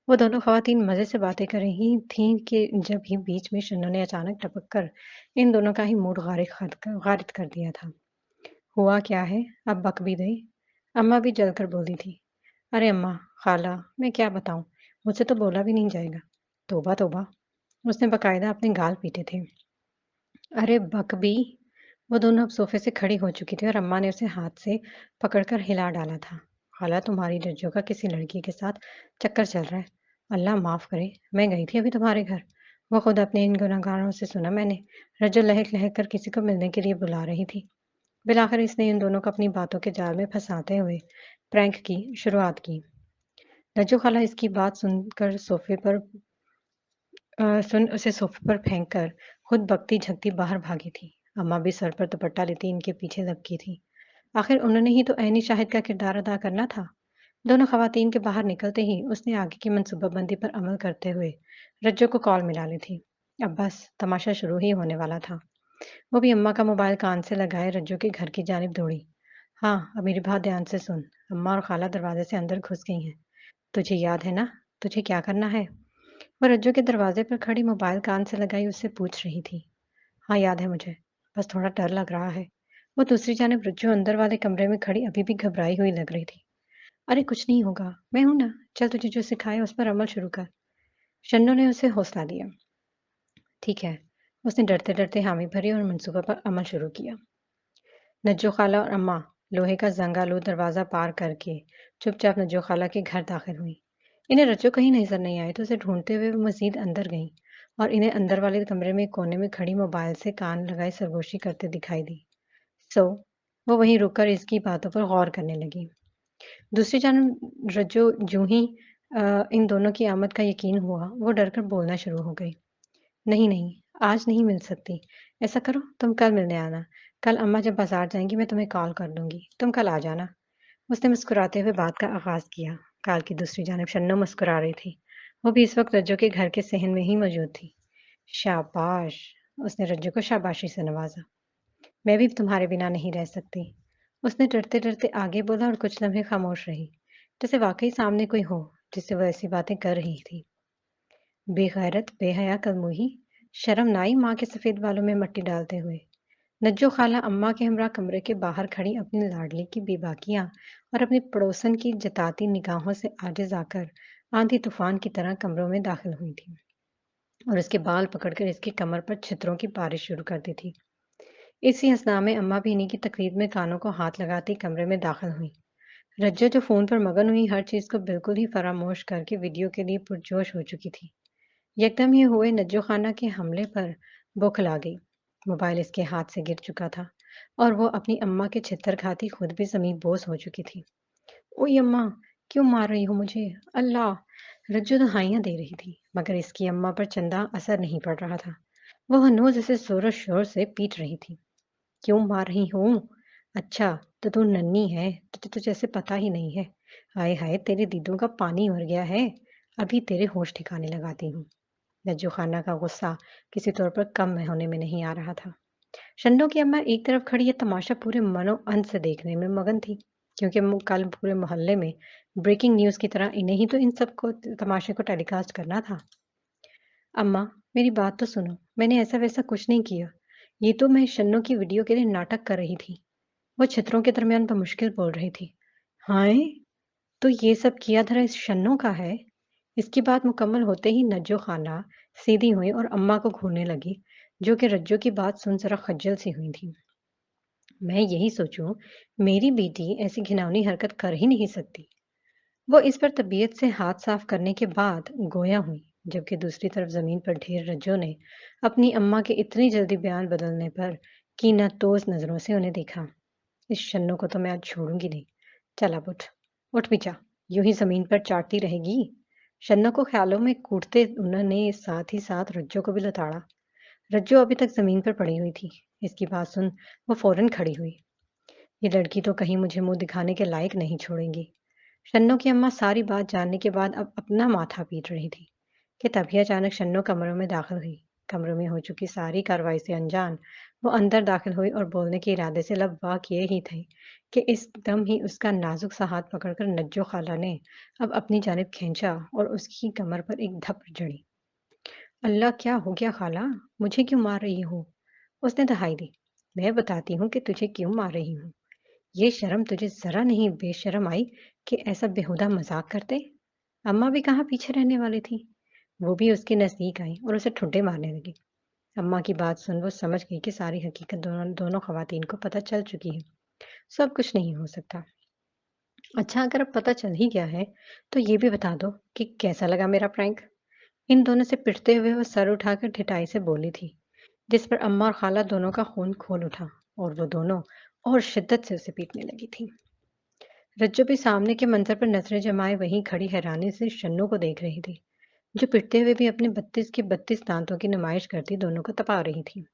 वो दोनों ख़वातीन मज़े से बातें कर रही थीं कि जब ही बीच में शन्नू ने अचानक टपक कर इन दोनों का ही मूड गारित कर दिया था। हुआ क्या है? अब बक भी गई। अम्मा भी जलकर बोली थी। अरे अम्मा, खाला, मैं क्या बताऊँ? मुझसे तो बोला भी नहीं जाएगा। तौबा तौबा! उसने बाकायदा अपने गाल पीटे थे। अरे बक भी! वो दोनों अब सोफ़े से खड़ी हो चुकी थी और अम्मा ने उसे हाथ से पकड़कर हिला डाला था। खाला तुम्हारी रज्जो का किसी लड़की के साथ चक्कर चल रहा है। अल्लाह माफ़ करे, मैं गई थी अभी तुम्हारे घर। वो खुद अपने इन गुनहगारों से सुना मैंने। रज्जो लहक-लहक कर किसी को मिलने के लिए बुला रही थी। बिलाखिर इसने इन दोनों को अपनी बातों के जाल में फँसाते हुए प्रैंक की शुरुआत की। रज्जो खाला इसकी बात सुन उसे सोफ़े पर फेंक कर खुद बकती-झकती बाहर भागी थी। अम्मा भी सर पर दुपट्टा लेती इनके पीछे लपकी थी। आखिर उन्होंने ही तो ऐनी शाहिद का किरदार अदा करना था। दोनों ख़वातीन के बाहर निकलते ही उसने आगे की मनसूबाबंदी पर अमल करते हुए रज्जो को कॉल मिला ली थी। अब बस तमाशा शुरू ही होने वाला था। वो भी अम्मा का मोबाइल कान से लगाए रज्जो के घर की जानिब दौड़ी। हाँ, अब मेरी बात ध्यान से सुन। अम्मा और खाला दरवाजे से अंदर घुस गई हैं। तुझे याद है ना? तुझे क्या करना है? वो रज्जो के दरवाजे पर खड़ी मोबाइल कान से लगाई उससे पूछ रही थी। हाँ, याद है मुझे। बस थोड़ा डर लग रहा है। वो दूसरी जानिब रज्जो अंदर वाले कमरे में खड़ी अभी भी घबराई हुई लग रही थी। अरे कुछ नहीं होगा, मैं हूं ना। चल तुझे जो सिखाया उस पर अमल शुरू कर। शन्नू ने उसे हौसला दिया। ठीक है। उसने डरते डरते हामी भरी और मंसूबा पर अमल शुरू किया। नज्जो खाला और अम्मा लोहे का जंगालू दरवाजा पार करके चुपचाप नज्जो खाला के घर दाखिल हुई। इन्हें रज्जो कहीं नजर नहीं आई तो उसे ढूंढते हुए वो मजीद अंदर गईं और इन्हें अंदर वाले कमरे में कोने में खड़ी मोबाइल से कान लगाए सरगोशी करते दिखाई दी। सो वो वहीं रुककर इसकी बातों पर गौर करने लगी। दूसरी जानब रज्जो जूं ही इन दोनों की आमद का यकीन हुआ, वो डरकर बोलना शुरू हो गई। नहीं, नहीं, आज नहीं मिल सकती। ऐसा करो, तुम कल मिलने आना। कल अम्मा जब बाज़ार जाएँगी, मैं तुम्हें कॉल कर दूँगी। तुम कल आ जाना। उसने मुस्कुराते हुए बात का आगाज़ किया। कॉल की दूसरी जानब शन्नो मुस्कुरा रही थी। वो भी इस वक़्त रज्जो के घर के सहन में ही मौजूद थी। शाबाश! उसने रज्जो को शाबाशी से नवाज़ा। मैं भी तुम्हारे बिना नहीं रह सकती। उसने डरते-डरते आगे बोला और कुछ लम्हे खामोश रही, जैसे वाक़ई सामने कोई हो, जिससे वो ऐसी बातें कर रही थी। बेगैरत, बेहया कलमुही, शर्म ना आई माँ के सफ़ेद बालों में मट्टी डालते हुए। नज्जो खाला अम्मा के हमरा कमरे के बाहर खड़ी अपनी लाडली की बेबाकियां और अपनी पड़ोसन की जताती निगाहों से आजिज आकर आंधी तूफान की तरह कमरों में दाखिल हुई थी और इसके बाल पकड़कर इसकी कमर पर छितरों की बारिश शुरू कर दी थी। इसी हंसना में अम्मा भी इन्हीं की तकरीर में कानों को हाथ लगाती कमरे में दाखिल हुई। रज्जो जो फोन पर मगन हुई हर चीज को बिल्कुल ही फरामोश करके वीडियो के लिए पुरजोश हो चुकी थी। यकदम ही हुए नज्जो खाना के हमले पर बौखला गई। मोबाइल इसके हाथ से गिर चुका था और वो अपनी अम्मा के छितर खाती खुद भी जमीन बोस हो चुकी थी। ओए अम्मा, क्यों मार रही हो मुझे? अल्लाह! रज्जो दहाइयाँ दे रही थी, मगर इसकी अम्मा पर चंदा असर नहीं पड़ रहा था। वो हनूज इसे जोरों शोर से पीट रही थी। क्यों मार रही हूँ? अच्छा, तो तू नन्ही है, तुझे तो जैसे पता ही नहीं है। हाय हाय, तेरे दीदों का पानी भर गया है। अभी तेरे होश ठिकाने लगाती हूँ। नज्जू खाना का गुस्सा किसी तौर पर कम होने में नहीं आ रहा था। शन्नो की अम्मा एक तरफ खड़ी ये तमाशा पूरे मनो अंत से देखने में मगन थी, क्योंकि कल पूरे मोहल्ले में ब्रेकिंग न्यूज़ की तरह इन्हें ही तो इन सबको तमाशे को टेलीकास्ट करना था। अम्मा, मेरी बात तो सुनो। मैंने ऐसा वैसा कुछ नहीं किया। ये तो मैं शन्नो की वीडियो के लिए नाटक कर रही थी। वो छित्रों के दरमियान बमुश्किल बोल रही थी। हाय, तो ये सब किया धरा इस शन्नो का है? इसकी बात मुकम्मल होते ही नज्जो खाना सीधी हुई और अम्मा को घूरने लगी, जो कि रज्जो की बात सुन जरा खज्जल सी हुई थी। मैं यही सोचूं, मेरी बेटी ऐसी घिनौनी हरकत कर ही नहीं सकती। वो इस पर तबीयत से हाथ साफ करने के बाद गोया हुई, जबकि दूसरी तरफ जमीन पर ढेर रज्जो ने अपनी अम्मा के इतनी जल्दी बयान बदलने पर कीनतोज नजरों से उन्हें देखा। इस शन्नो को तो मैं आज छोड़ूंगी नहीं। चल अब उठ, उठ भी जा। यूं ही जमीन पर चाटती रहेगी? शन्नो को ख्यालों में कूटते उन्होंने साथ ही साथ रज्जो को भी लताड़ा। रज्जो अभी तक जमीन पर पड़ी हुई थी। इसकी बात सुन वो फौरन खड़ी हुई। ये लड़की तो कहीं मुझे मुंह दिखाने के लायक नहीं छोड़ेंगी। शन्नो की अम्मा सारी बात जानने के बाद अब अपना माथा पीट रही थी कि तभी अचानक शन्नो कमरों में दाखिल हुई। कमरे में हो चुकी सारी कार्रवाई से अनजान वो अंदर दाखिल हुई और बोलने के इरादे से लब वाह किए ही थे कि एकदम ही उसका नाजुक सा हाथ पकड़कर नज्जो खाला ने अब अपनी जानिब खींचा और उसकी कमर पर एक धप जड़ी। अल्लाह क्या हो गया खाला? मुझे क्यों मार रही हो? उसने दहाई दी। मैं बताती हूँ कि तुझे क्यों मार रही हूँ। ये शर्म तुझे जरा नहीं बेशरम आई कि ऐसा बेहुदा मजाक करते? अम्मा भी कहाँ पीछे रहने वाली थी। वो भी उसके नजदीक आई और उसे ठुड्डे मारने लगी। अम्मा की बात सुन वो समझ गई कि सारी हकीकत दोनों दोनों खवातीन को पता चल चुकी है। सब कुछ नहीं हो सकता। अच्छा अगर अब पता चल ही गया है तो ये भी बता दो कि कैसा लगा मेरा प्रैंक। इन दोनों से पिटते हुए वो सर उठाकर ठिठाई से बोली थी, जिस पर अम्मा और खाला दोनों का खून खोल उठा और वो दोनों और शिद्दत से उसे पीटने लगी थी। रज्जो भी सामने के मंजर पर नजरें जमाए वहीं खड़ी हैरानी से शन्नू को देख रही थी, जो पिटते हुए भी अपने 32 के 32 दांतों की नुमाइश करती दोनों को तपा रही थी।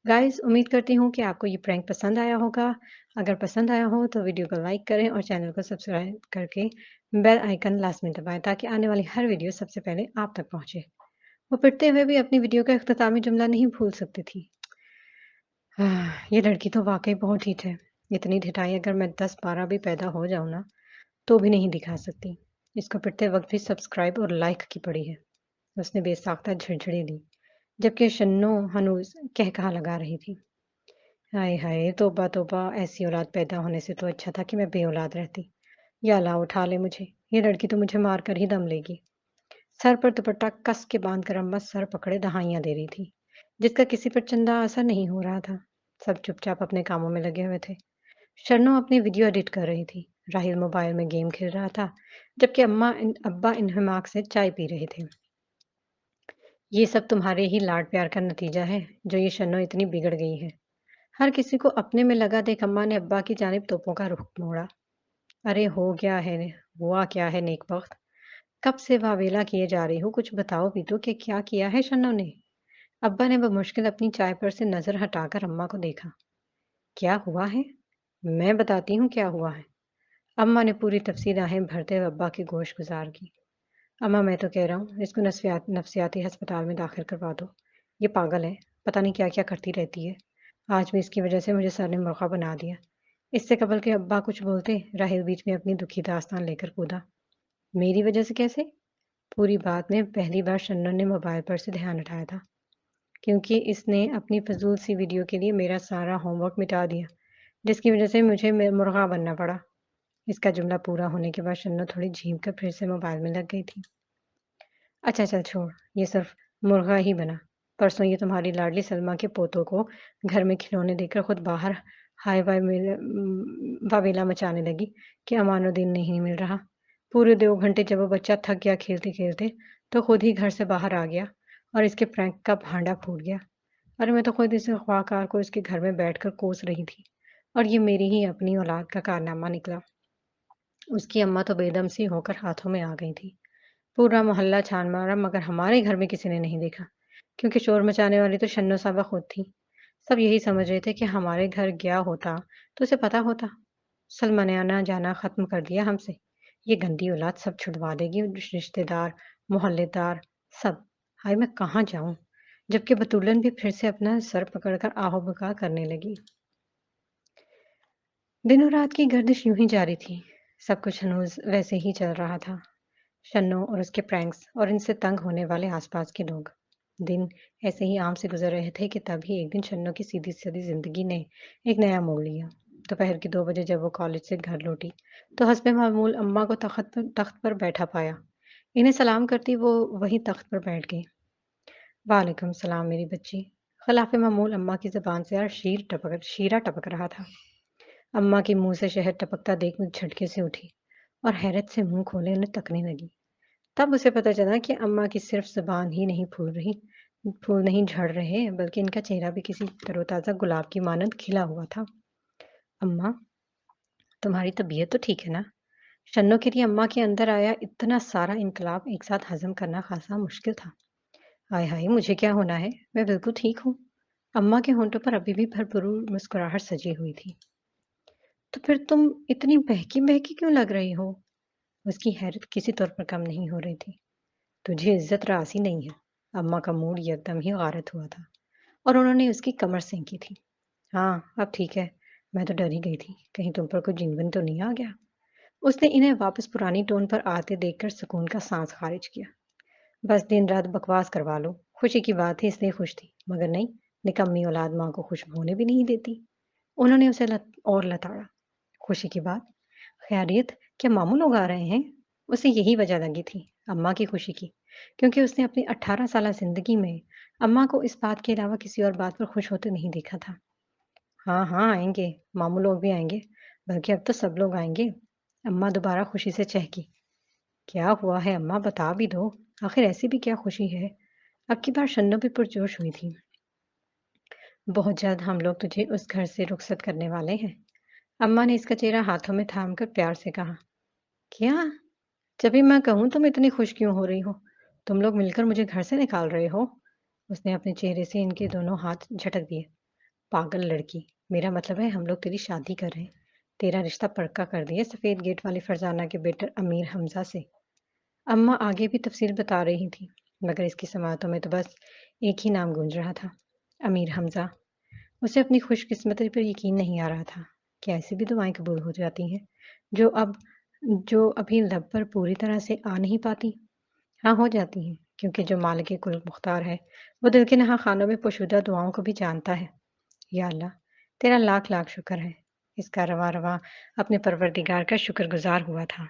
गाइस उम्मीद करती हूँ कि आपको ये प्रैंक पसंद आया होगा। अगर पसंद आया हो तो वीडियो को लाइक करें और चैनल को सब्सक्राइब करके बेल आइकन लास्ट में दबाएं ताकि आने वाली हर वीडियो सबसे पहले आप तक पहुंचे। वो पिटते हुए भी अपनी वीडियो का इख्तितामी जुमला नहीं भूल सकती थी। ये लड़की तो वाकई बहुत ठीक है। इतनी ढिठाई अगर मैं 10-12 भी पैदा हो जाऊं ना तो भी नहीं दिखा सकती। इसको पिटते वक्त भी सब्सक्राइब और लाइक की पड़ी है। उसने बेसाख्ता झिड़झिड़ी दी, जबकि शन्नो हनूज कहकहा लगा रही थी। हाय हाय तौबा तौबा, ऐसी औलाद पैदा होने से तो अच्छा था कि मैं बे औलाद रहती। या अल्लाह उठा ले मुझे, ये लड़की तो मुझे मार कर ही दम लेगी। सर पर दुपट्टा कस के बांध कर अम्मा सर पकड़े दहाइयां दे रही थी, जिसका किसी पर चंदा असर नहीं हो रहा था। सब चुपचाप अपने कामों में लगे हुए थे। शर्नो अपनी वीडियो एडिट कर रही थी। राहिल मोबाइल में गेम खेल रहा था, जबकि अब्बा इन्हमाक से चाय पी रहे थे। ये सब तुम्हारे ही लाड प्यार का नतीजा है, जो ये शन्नो इतनी बिगड़ गई है। हर किसी को अपने में लगा देख अम्मा ने अब्बा की जानिब तोपों का रुख मोड़ा। अरे हो गया है, हुआ क्या है नेकबख्त? कब से वावेला किए जा रही हो, कुछ बताओ भी तो कि क्या किया है शन्नो ने? अब्बा ने बमुश्किल अपनी चाय पर से नजर हटाकर अम्मा को देखा। क्या हुआ है? मैं बताती हूँ क्या हुआ है। अम्मा ने पूरी तफसील आहें भरते हुए अब्बा की गोश गुजार की। अम्मा मैं तो कह रहा हूँ इसको नफ्सियाती अस्पताल में दाखिल करवा दो। ये पागल है, पता नहीं क्या क्या करती रहती है। आज भी इसकी वजह से मुझे सर ने मुर्गा बना दिया। इससे कबल के अब्बा कुछ बोलते, राहिल बीच में अपनी दुखी दास्तान लेकर कूदा। मेरी वजह से कैसे? पूरी बात में पहली बार शन्नो ने मोबाइल पर से ध्यान उठाया था, क्योंकि इसने अपनी फजूल सी वीडियो के लिए मेरा सारा होमवर्क मिटा दिया, जिसकी वजह से मुझे मुर्गा बनना पड़ा। इसका जुमला पूरा होने के बाद शन्नो थोड़ी झीम कर फिर से मोबाइल में लग गई थी। अच्छा चल छोड़, ये सिर्फ मुर्गा ही बना। परसों ये तुम्हारी लाडली सलमा के पोतों को घर में खिलौने देकर खुद बाहर हाय वाय वावेला मचाने लगी कि अमानुद्दीन नहीं मिल रहा। पूरे 2 घंटे जब वो बच्चा थक गया खेलते खेलते तो खुद ही घर से बाहर आ गया और इसके प्रैंक का भांडा फूट गया। अरे मैं तो खुद इस अगवाकार को इसके घर में बैठकर कोस रही थी और ये मेरी ही अपनी औलाद का कारनामा निकला। उसकी अम्मा तो बेदम सी होकर हाथों में आ गई थी। पूरा मोहल्ला छान मारा मगर हमारे घर में किसी ने नहीं देखा, क्योंकि शोर मचाने वाली तो शन्नो साहबा खुद थी। सब यही समझ रहे थे कि हमारे घर गया होता तो उसे पता होता। सलमा ने आना जाना खत्म कर दिया हमसे। ये गंदी औलाद सब छुड़वा देगी, रिश्तेदार मोहल्लेदार सब। हाय मैं कहाँ जाऊं? जबकि बतूलन भी फिर से अपना सर पकड़कर आहो बका करने लगी। दिनों रात की गर्दिश यूं ही जारी थी। सब कुछ हनूज वैसे ही चल रहा था। शन्नो और उसके प्रैंक्स और इनसे तंग होने वाले आसपास के लोग। दिन ऐसे ही आम से गुजर रहे थे कि तभी एक दिन शन्नो की सीधी-सादी जिंदगी ने एक नया मोड़ लिया। दोपहर के 2 बजे जब वो कॉलेज से घर लौटी, तो हस्बे मामूल अम्मा को तख्त पर बैठा पाया। इन्हें सलाम करती वो वहीं तख्त पर बैठ गई। वालेकुम सलाम मेरी बच्ची। खिलाफ मामूल अम्मा की ज़बान से यार शीरा टपक रहा था। अम्मा के मुंह से शहद टपकता देख वो झटके से उठी और हैरत से मुंह खोले उन्हें तकने लगी। तब उसे पता चला कि अम्मा की सिर्फ ज़ुबान ही नहीं फूल नहीं झड़ रहे, बल्कि इनका चेहरा भी किसी तरोताज़ा गुलाब की मानंद खिला हुआ था। अम्मा, तुम्हारी तबीयत तो ठीक है ना? शन्नो के लिए अम्मा के अंदर आया इतना सारा इनकलाब एक साथ हज़म करना खासा मुश्किल था। हाय हाय, मुझे क्या होना है? मैं बिल्कुल ठीक हूँ। अम्मा के होंठों पर अभी भी भरपूर मुस्कुराहट सजी हुई थी। तो फिर तुम इतनी बहकी-बहकी क्यों लग रही हो? उसकी हैरत किसी तौर पर कम नहीं हो रही थी। तुझे इज़्ज़त रास ही नहीं है। अम्मा का मूड एकदम ही गारत हुआ था और उन्होंने उसकी कमर सेंकी थी। हाँ, अब ठीक है। मैं तो डर ही गई थी, कहीं तुम पर कोई जिन-विन तो नहीं आ गया? उसने इन्हें वापस पुरानी टोन पर आते देखकर सुकून का सांस खारिज किया। बस दिन-रात बकवास करवा लो। खुशी की बात थी इसलिए खुश थी, मगर नहीं, निकम्मी औलाद माँ को खुश होने भी नहीं देती। उन्होंने उसे लताड़ा। खुशी की बात? खैरियत, क्या मामू लोग आ रहे हैं? उसे यही वजह लगी थी, अम्मा की खुशी की, क्योंकि उसने अपनी 18 साला ज़िंदगी में अम्मा को इस बात के अलावा किसी और बात पर खुश होते नहीं देखा था। हाँ, हाँ, आएँगे, मामू लोग भी आएँगे, बल्कि अब तो सब लोग आएँगे। अम्मा दोबारा खुशी से चहकी। क्या हुआ है अम्मा, बता भी दो, आखिर ऐसी भी क्या खुशी है? अब की बार शन्नो भी पुरजोश हुई थी। बहुत जल्द हम लोग तुझे उस घर से रुखसत करने वाले हैं। अम्मा ने इसका चेहरा हाथों में थामकर प्यार से कहा। क्या? जब भी मैं कहूँ तुम इतनी खुश क्यों हो रही हो? तुम लोग मिलकर मुझे घर से निकाल रहे हो? उसने अपने चेहरे से इनके दोनों हाथ झटक दिए। पागल लड़की, मेरा मतलब है हम लोग तेरी शादी कर रहे हैं। तेरा रिश्ता पक्का कर दिया सफेद गेट वाली फरजाना के बेटे अमीर हमजा से। अम्मा आगे भी तफसील बता रही थी, मगर इसकी समातों में तो बस एक ही नाम गूंज रहा था, अमीर हमजा। उसे अपनी खुशकिस्मती पर यकीन नहीं आ रहा था कि ऐसी भी दुआएं कबूल हो जाती हैं जो अब जो अभी लब पर पूरी तरह से आ नहीं पाती। हाँ, हो जाती हैं, क्योंकि जो मालिक कुल मुख्तार है वो दिल के नहा खानों में पोशीदा दुआओं को भी जानता है। या अल्लाह, तेरा लाख लाख शुक्र है। इसका रवा रवा अपने परवरदिगार का शुक्रगुजार हुआ था।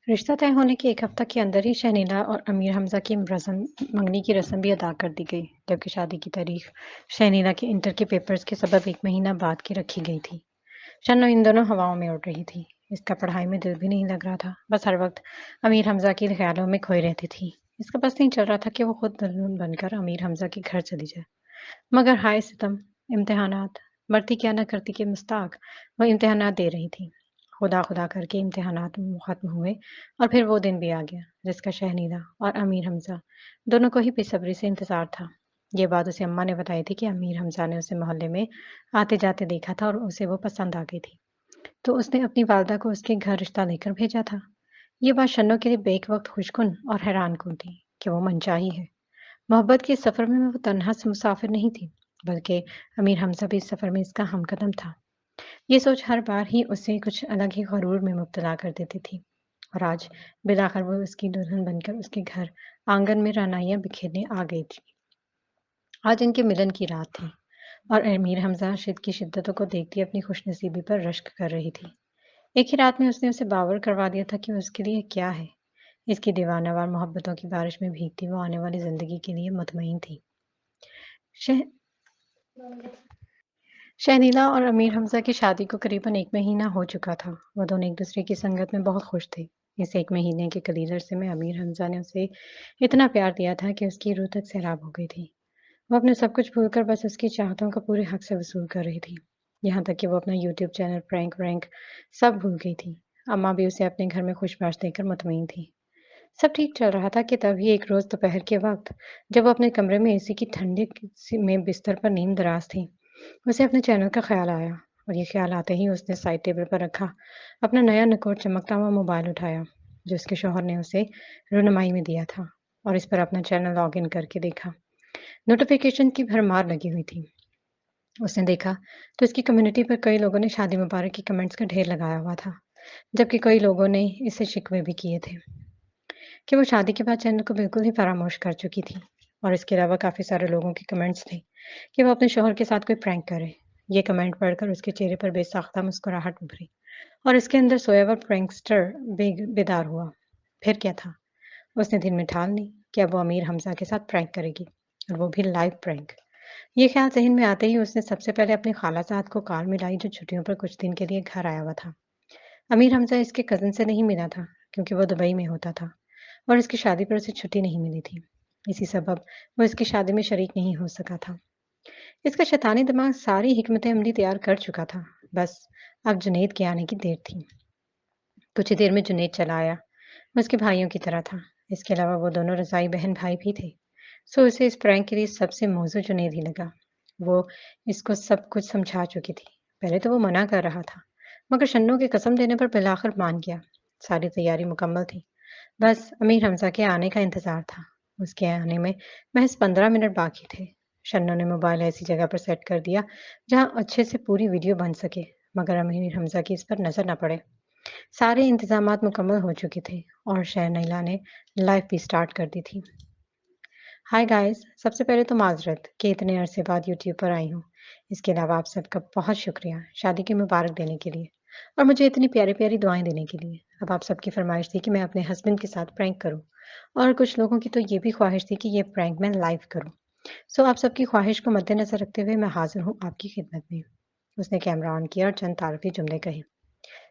रिश्ता तय होने के 1 हफ्ता के अंदर ही शहनीला और अमीर हमज़ा की मंगनी की रस्म भी अदा कर दी गई, जबकि शादी की तारीख शहनीला के इंटर के पेपर्स के सबब 1 महीना बाद की रखी गई थी। शन्नो इन दोनों हवाओं में उड़ रही थी। इसका पढ़ाई में दिल भी नहीं लग रहा था। बस हर वक़्त अमीर हमज़ा के ख़्यालों में खोई रहती थी। इसका बस नहीं चल रहा था कि वो खुद दुल्हन बनकर अमीर हमज़ा के घर चली जाए। मगर हाय सितम! इम्तिहानात! मरती क्या न करती कि मुश्ताक वो इम्तिहानात दे रही थी। खुदा-खुदा करके इम्तिहानात ख़त्म हुए और फिर वो दिन भी आ गया, जिसका शहनीला और अमीर हमज़ा दोनों को ही बेसब्री से इंतज़ार था। ये बात उसे अम्मा ने बताई थी कि अमीर हमज़ा ने उसे मोहल्ले में आते-जाते देखा था और उसे वो पसंद आ गई थी। तो उसने अपनी वालदा को उसके घर रिश्ता लेकर भेजा था। ये बात शन्नो के लिए बेक वक़्त खुशकुन और हैरानकुन थी कि वो मनचाही है। मोहब्बत के सफ़र में वो तन्हा से मुसाफ़िर नहीं थी, बल्कि अमीर हमज़ा भी इस सफ़र में इसका हमकदम था। ये सोच हर बार ही उसे कुछ अलग ही गरूर में मुब्तला कर देती थी और आज बिलाखिर वो उसकी दुल्हन बनकर उसके घर आंगन में रानाइयाँ बिखेरने आ गई थी। आज इनके मिलन की रात थी और अमीर हमज़ा शिद की शिद्दतों को देखती अपनी खुशनसीबी पर रश्क कर रही थी। एक ही रात में उसने उसे बावर करवा दिया था कि उसके लिए क्या है। इसकी दीवानावार मोहब्बतों की बारिश में भीगती वो आने वाली ज़िंदगी के लिए मुतमईन थी। शह शहनीला और अमीर हमज़ा की शादी को करीबन 1 महीना हो चुका था। वो दोनों एक-दूसरे की संगत में बहुत खुश थे। इस 1 महीने के कलील अरसे में अमीर हमज़ा ने उसे इतना प्यार दिया था कि उसकी रूह तक सैराब हो गई थी। वो अपने सब कुछ भूलकर बस उसकी चाहतों का पूरे हक से वसूल कर रही थी। यहाँ तक कि वो अपना यूट्यूब चैनल, प्रैंक-वैंक सब भूल गई थी। अम्मा भी उसे अपने घर में खुशबाश देखकर मुतमईन थी। सब ठीक चल रहा था कि तभी एक रोज़ दोपहर के वक़्त जब वो अपने कमरे में एसी की ठंडक में बिस्तर पर नींद-दराज़ थी, उसे अपने चैनल का ख़्याल आया और ये ख़्याल आते ही उसने साइड टेबल पर रखा अपना नया नकोर चमकता हुआ मोबाइल उठाया, जो उसके शौहर ने उसे रुनमाई में दिया था और इस पर अपना चैनल लॉगिन करके देखा। नोटिफ़िकेशन की भरमार लगी हुई थी। उसने देखा तो इसकी कम्युनिटी पर कई लोगों ने शादी मुबारक के कमेंट्स का ढेर लगाया हुआ था, जबकि कई लोगों ने इससे शिकवे भी किए थे कि वो शादी के बाद चैनल को बिल्कुल ही फरामोश कर चुकी थी और इसके अलावा काफ़ी सारे लोगों के कमेंट्स थे कि वो अपने शौहर के साथ कोई प्रैंक करे। ये कमेंट पढ़कर उसके चेहरे पर बेसाख्ता मुस्कुराहट उभरी और इसके अंदर सोया हुआ प्रैंकस्टर बेदार हुआ। फिर क्या था? उसने दिल में ठान ली कि अब वो अमीर हमज़ा के साथ प्रैंक करेगी और वो भी लाइव प्रैंक। ये ख़्याल ज़हन में आते ही उसने सबसे पहले अपनी खालाज़ाद को कॉल मिलाई जो छुट्टियों पर कुछ दिन के लिए घर आया हुआ था। अमीर हमज़ा इसके कज़न से नहीं मिला था क्योंकि वो दुबई में होता था और इसकी शादी पर उसे छुट्टी नहीं मिली थी। इसी सबब वो इसकी शादी में शरीक नहीं हो सका था। इसका शैतानी दिमाग सारी हिकमत अमली तैयार कर चुका था। बस अब जुनैद के आने की देर थी। कुछ ही देर में जुनैद चला आया। वो उसके भाइयों की तरह था। इसके अलावा वो दोनों रज़ाई बहन-भाई भी थे। सो उसे इस प्रैंक के लिए सबसे मौज़ूद जुनैद ही लगा। वो इसको सब कुछ समझा चुकी थी। पहले तो वो मना कर रहा था, मगर शन्नू के कसम देने पर बिलाखिर मान गया। सारी तैयारी मुकम्मल थी। बस अमीर हमज़ा के आने का इंतज़ार था। اس کے آنے میں محض 15 منٹ باقی تھے۔ شنو نے موبائل ایسی جگہ پر سیٹ کر دیا جہاں اچھے سے پوری ویڈیو بن سکے مگر امیر حمزہ کی اس پر نظر نہ پڑے۔ سارے انتظامات مکمل ہو چکے تھے اور شہنیلا نے لائف بھی سٹارٹ کر دی تھی۔ ہائی گائز، سب سے پہلے تو معذرت کہ اتنے عرصے بعد یوٹیوب پر آئی ہوں۔ اس کے علاوہ آپ سب کا بہت شکریہ شادی کی مبارک دینے کے لیے اور مجھے اتنی پیاری پیاری دعائیں دینے کے لیے۔ اب آپ سب کی فرمائش تھی کہ میں اپنے ہسبینڈ کے ساتھ پرینک کروں اور کچھ لوگوں کی تو یہ بھی خواہش تھی کہ یہ پرینک میں لائیو کروں۔ سو آپ سب کی خواہش کو مد نظر رکھتے ہوئے میں حاضر ہوں آپ کی خدمت میں۔ اس نے کیمرہ آن کیا اور چند تعارفی جملے کہے۔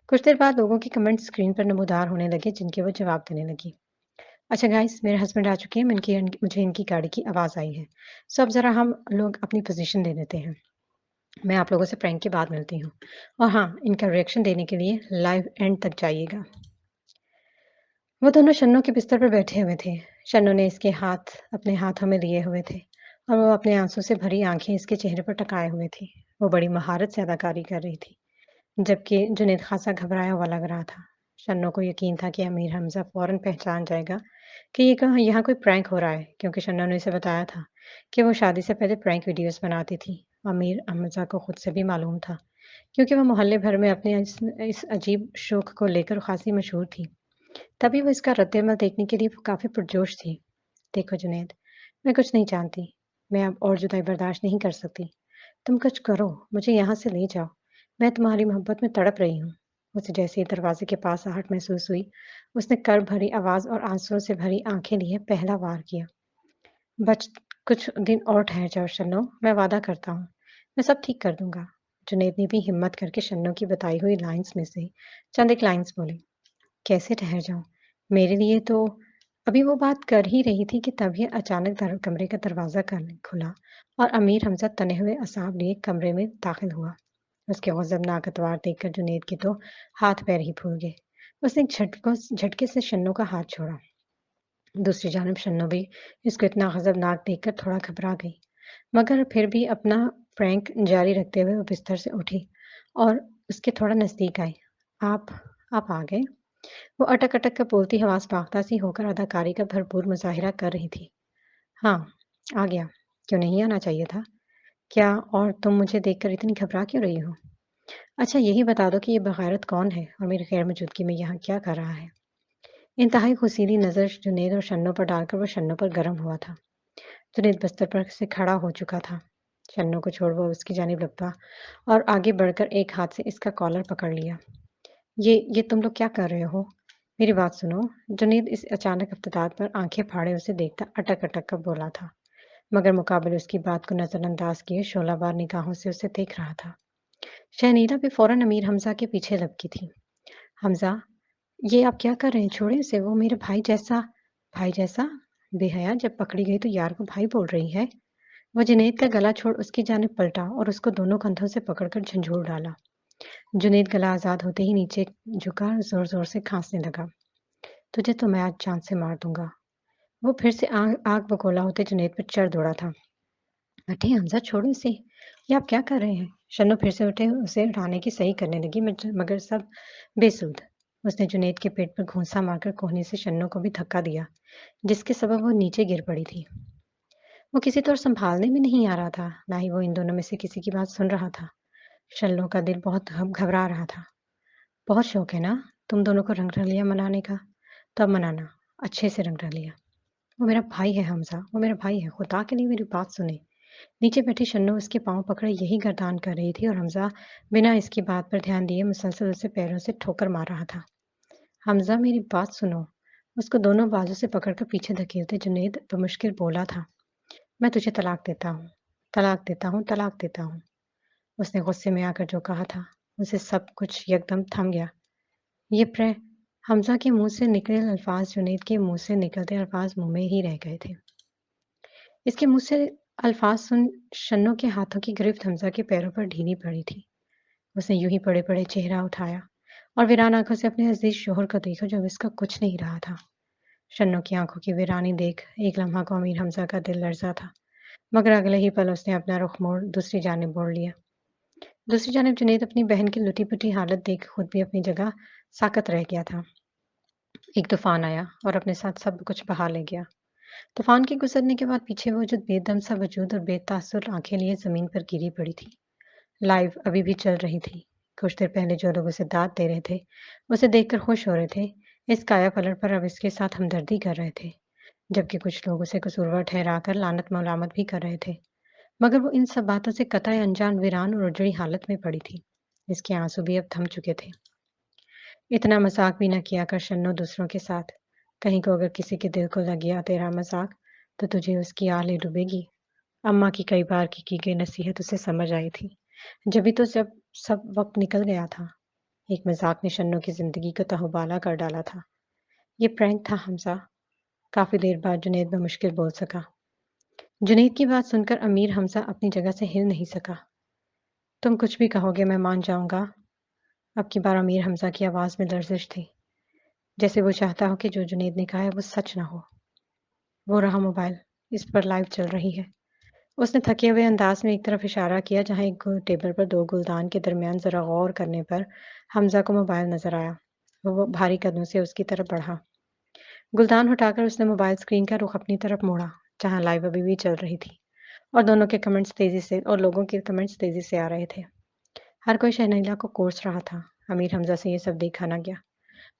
کچھ دیر بعد لوگوں کے کمنٹ اسکرین پر نمودار ہونے لگے جن کے وہ جواب دینے لگی۔ اچھا گائز، میرے ہسبینڈ آ چکے ہیں، مجھے ان کی گاڑی کی آواز آئی ہے۔ سو اب ذرا ہم لوگ اپنی پوزیشن لے لیتے ہیں۔ میں آپ لوگوں سے پرینک کے بعد ملتی ہوں اور ہاں، ان کا ریئیکشن دینے کے لیے لائیو اینڈ تک جائیے گا۔ وہ دونوں شنو کے بستر پر بیٹھے ہوئے تھے۔ شنو نے اس کے ہاتھ اپنے ہاتھوں میں لیے ہوئے تھے اور وہ اپنے آنسوں سے بھری آنکھیں اس کے چہرے پر ٹکائے ہوئے تھی۔ وہ بڑی مہارت سے اداکاری کر رہی تھی جبکہ جنید خاصا گھبرایا ہوا لگ رہا تھا۔ شنو کو یقین تھا کہ امیر حمزہ فوراً پہچان جائے گا کہ یہاں کوئی پرینک ہو رہا ہے کیونکہ شنو نے اسے بتایا تھا کہ وہ شادی سے پہلے پرینک ویڈیوز بناتی تھی۔ امیر حمزہ کو خود سے بھی معلوم تھا کیونکہ وہ محلے بھر میں اپنے اس عجیب شوق کو لے کر خاصی مشہور تھی۔ تبھی وہ اس کا رد عمل دیکھنے کے لیے کافی پرجوش تھی۔ دیکھو جنید، میں کچھ نہیں جانتی، میں اب اور جدائی برداشت نہیں کر سکتی۔ تم کچھ کرو، مجھے یہاں سے لے جاؤ، میں تمہاری محبت میں تڑپ رہی ہوں۔ اسے جیسے ہی دروازے کے پاس آہٹ محسوس ہوئی، اس نے کرب بھری آواز اور آنسوؤں سے بھری آنکھیں لیے پہلا وار کیا۔ بچ کچھ دن اور ٹھہر جاؤ شنو، میں وعدہ کرتا ہوں، میں سب ٹھیک کر دوں گا۔ جنید نے بھی ہمت کر کے شنو کی بتائی ہوئی لائنز میں سے چند ایک لائنز بولے۔ کیسے ٹھہر جاؤں؟ میرے لیے تو ابھی وہ بات کر ہی رہی تھی کہ تبھی اچانک کمرے کا دروازہ کھلا اور امیر حمزہ تنے ہوئے اعصاب لیے کمرے میں داخل ہوا۔ اس کے غضبناک اتوار دیکھ کر جنید کے تو ہاتھ پیر ہی پھول گئے۔ اس نے جھٹکے سے شنو کا ہاتھ چھوڑا۔ دوسری جانب شنو بھی اس کو اتنا غضبناک دیکھ کر تھوڑا گھبرا گئی مگر پھر بھی اپنا پرینک جاری رکھتے ہوئے وہ بستر سے اٹھی اور اس کے تھوڑا نزدیک آئی۔ آپ آ گئے؟ وہ اٹک اٹک کر بولتی حواس باختہ سی ہو کر اداکاری کا بھرپور مظاہرہ کر رہی تھی۔ ہاں، آ گیا۔ کیوں نہیں آنا چاہیے تھا؟ کیا اور تم مجھے دیکھ کر اتنی گھبرا کیوں رہی ہو؟ اچھا یہی بتا دو کہ یہ بغیرت کون ہے اور میری غیر موجودگی میں یہاں کیا کر رہا ہے؟ انتہائی خوسیلی نظر جنید اور شنو پر ڈال کر وہ شنو پر گرم ہوا تھا۔ جنید بستر پر سے کھڑا ہو چکا تھا۔ شنو کو چھوڑ وہ اس کی جانب لپکا اور آگے بڑھ کر ایک ہاتھ سے اس کا کالر پکڑ لیا۔ یہ تم لوگ کیا کر رہے ہو؟ میری بات سنو۔ جنید اس اچانک افتتاح پر آنکھیں پھاڑے اسے دیکھتا اٹک اٹک کر بولا تھا مگر مقابل اس کی بات کو نظر انداز کیے شعلہ بار نگاہوں سے اسے دیکھ رہا تھا۔ شہنیلا بھی فوراً امیر حمزہ کے پیچھے لپکی تھی۔ حمزہ، یہ آپ کیا کر رہے ہیں؟ چھوڑیں اسے، وہ میرے بھائی جیسا بے حیا جب پکڑی گئی تو یار کو بھائی بول رہی ہے۔ وہ جنید کا گلا چھوڑ اس کی جانب پلٹا اور اس کو دونوں کندھوں سے پکڑ کر جھنجھوڑ ڈالا۔ جنید گلا آزاد ہوتے ہی نیچے جھکا زور زور سے کھانسنے لگا۔ تجھے تو میں آج جان سے مار دوں گا۔ وہ پھر سے آگ بگولا ہوتے جنید پر چڑھ دوڑا تھا۔ ہٹے حمزہ، چھوڑو اسے، یہ آپ کیا کر رہے ہیں؟ شنو پھر سے اٹھے اسے اٹھانے کی صحیح کرنے لگی مگر سب بے سود۔ اس نے جنید کے پیٹ پر گھونسا مار کر کوہنی سے شنو کو بھی دھکا دیا جس کے سبب وہ نیچے گر پڑی تھی۔ وہ کسی طور سنبھالنے میں نہیں آ رہا تھا، نہ ہی وہ ان دونوں میں سے کسی کی بات سن رہا تھا۔ شنو کا دل بہت گھبرا رہا تھا۔ بہت شوق ہے نا تم دونوں کو رنگ رلیا منانے کا، تو اب منانا، اچھے سے رنگ رلیا۔ وہ میرا بھائی ہے حمزہ، وہ میرا بھائی ہے، خدا کے لیے میری بات سنیں۔ نیچے بیٹھی شنو اس کے پاؤں پکڑے یہی گردان کر رہی تھی اور حمزہ بنا اس کی بات پر دھیان دیے مسلسل اسے پیروں سے ٹھوکر مار رہا تھا۔ حمزہ میری بات سنو۔ اس کو دونوں بازو سے پکڑ کر پیچھے دھکیلتے جنید بمشکل بولا تھا، میں تجھے طلاق دیتا ہوں، طلاق دیتا ہوں، طلاق دیتا ہوں۔ اس نے غصے میں آ کر جو کہا تھا اسے سب کچھ یکدم تھم گیا۔ یہ حمزہ کے منہ سے نکلے الفاظ جنید کے منہ سے نکلتے الفاظ منہ میں ہی رہ گئے تھے۔ اس کے منہ سے الفاظ سن شنو کے ہاتھوں کی گرفت حمزہ کے پیروں پر ڈھیلی پڑی تھی۔ اس نے یوں ہی پڑے پڑے چہرہ اٹھایا اور ویران آنکھوں سے اپنے عزیز شوہر کو دیکھا جو اس کا کچھ نہیں رہا تھا۔ شنو کی آنکھوں کی ویرانی دیکھ ایک لمحہ کو امیر حمزہ کا دل لرزا تھا مگر اگلے ہی پل اس نے اپنا رخ موڑ دوسری جانب موڑ لیا۔ دوسری جانب جنید اپنی بہن کی لٹی پٹی حالت دیکھ خود بھی اپنی جگہ ساکت رہ گیا تھا۔ ایک طوفان آیا اور اپنے ساتھ سب کچھ بہا لے گیا۔ طوفان کے گزرنے کے بعد پیچھے وہ جو بے دم سا وجود اور بے تاثر آنکھیں لیے زمین پر گری پڑی تھی۔ لائیو ابھی بھی چل رہی تھی۔ کچھ دیر پہلے جو لوگ اسے داد دے رہے تھے، اسے دیکھ کر خوش ہو رہے تھے، اس کایا پلٹ پر اب اس کے ساتھ ہمدردی کر رہے تھے، جبکہ کچھ لوگ اسے قصوروار ٹھہرا کر لعنت ملامت بھی کر رہے تھے۔ مگر وہ ان سب باتوں سے قطع انجان، ویران اور اجڑی حالت میں پڑی تھی۔ اس کے آنسو بھی اب تھم چکے تھے۔ اتنا مذاق بھی نہ کیا کر شنو دوسروں کے ساتھ۔ کہیں کو اگر کسی کے دل کو لگ گیا تیرا مذاق تو تجھے اس کی آہ لے ڈوبے گی۔ اماں کی کئی بار کی گئی نصیحت اسے سمجھ آئی تھی۔ جب سب وقت نکل گیا تھا، ایک مذاق نے شنو کی زندگی کو تہوبالا کر ڈالا تھا۔ یہ پرینک تھا حمزہ، کافی دیر بعد جنید بمشکل بول سکا۔ جنید کی بات سن کر امیر حمزہ اپنی جگہ سے ہل نہیں سکا۔ تم کچھ بھی کہو گے میں مان جاؤں گا۔ اب کی بار امیر حمزہ کی آواز میں لرزش تھی، جیسے وہ چاہتا ہو کہ جو جنید نے کہا ہے وہ سچ نہ ہو۔ وہ رہا موبائل، اس پر لائیو چل رہی ہے۔ اس نے تھکے ہوئے انداز میں ایک طرف اشارہ کیا جہاں ایک ٹیبل پر دو گلدان کے درمیان ذرا غور کرنے پر حمزہ کو موبائل نظر آیا۔ وہ بھاری قدموں سے اس کی طرف بڑھا۔ گلدان ہٹا کر اس نے موبائل اسکرین کا رخ اپنی طرف موڑا جہاں لائیو ابھی بھی چل رہی تھی، اور لوگوں کے کمنٹس تیزی سے آ رہے تھے۔ ہر کوئی شہنیلا کو کورس رہا تھا۔ امیر حمزہ سے یہ سب دیکھا نہ گیا۔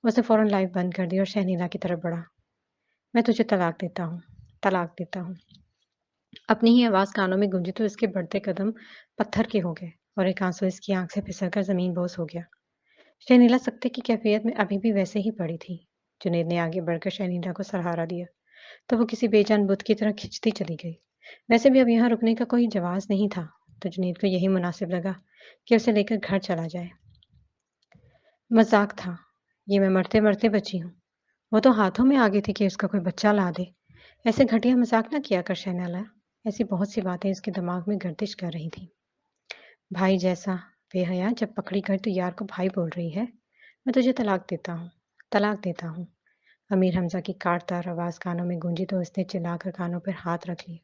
اس نے فوراً لائیو بند کر دی اور شہنیلا کی طرف بڑھا۔ میں تجھے طلاق دیتا ہوں، طلاق دیتا ہوں۔ اپنی ہی آواز کانوں میں گونجی تو اس کے بڑھتے قدم پتھر کے ہو گئے اور ایک آنسو اس کی آنکھ سے پھسل کر زمین بوس ہو گیا۔ شہنیلا سکتے کی کیفیت میں ابھی بھی ویسے ہی پڑی تھی۔ جنید نے آگے بڑھ کر شہنیلا کو سہارا دیا تو وہ کسی بے جان بت کی طرح کھنچتی چلی گئی۔ ویسے بھی اب یہاں رکنے کا کوئی جواز نہیں تھا، تو جنید کو یہی مناسب لگا کہ اسے لے کر گھر چلا جائے۔ مذاق تھا، یہ میں مرتے مرتے بچی ہوں۔ وہ تو ہاتھوں میں آگے تھی کہ اس کا کوئی بچہ لا دے۔ ایسے گھٹیا مذاق نہ کیا کر شہنیلا۔ ایسی بہت سی باتیں اس کے دماغ میں گردش کر رہی تھیں۔ بھائی جیسا بے حیا، جب پکڑی گئی تو یار کو بھائی بول رہی ہے۔ میں تجھے طلاق دیتا ہوں، طلاق دیتا ہوں۔ امیر حمزہ کی کاٹدار آواز کانوں میں گونجی تو اس نے چلا کر کانوں پر ہاتھ رکھ لیے۔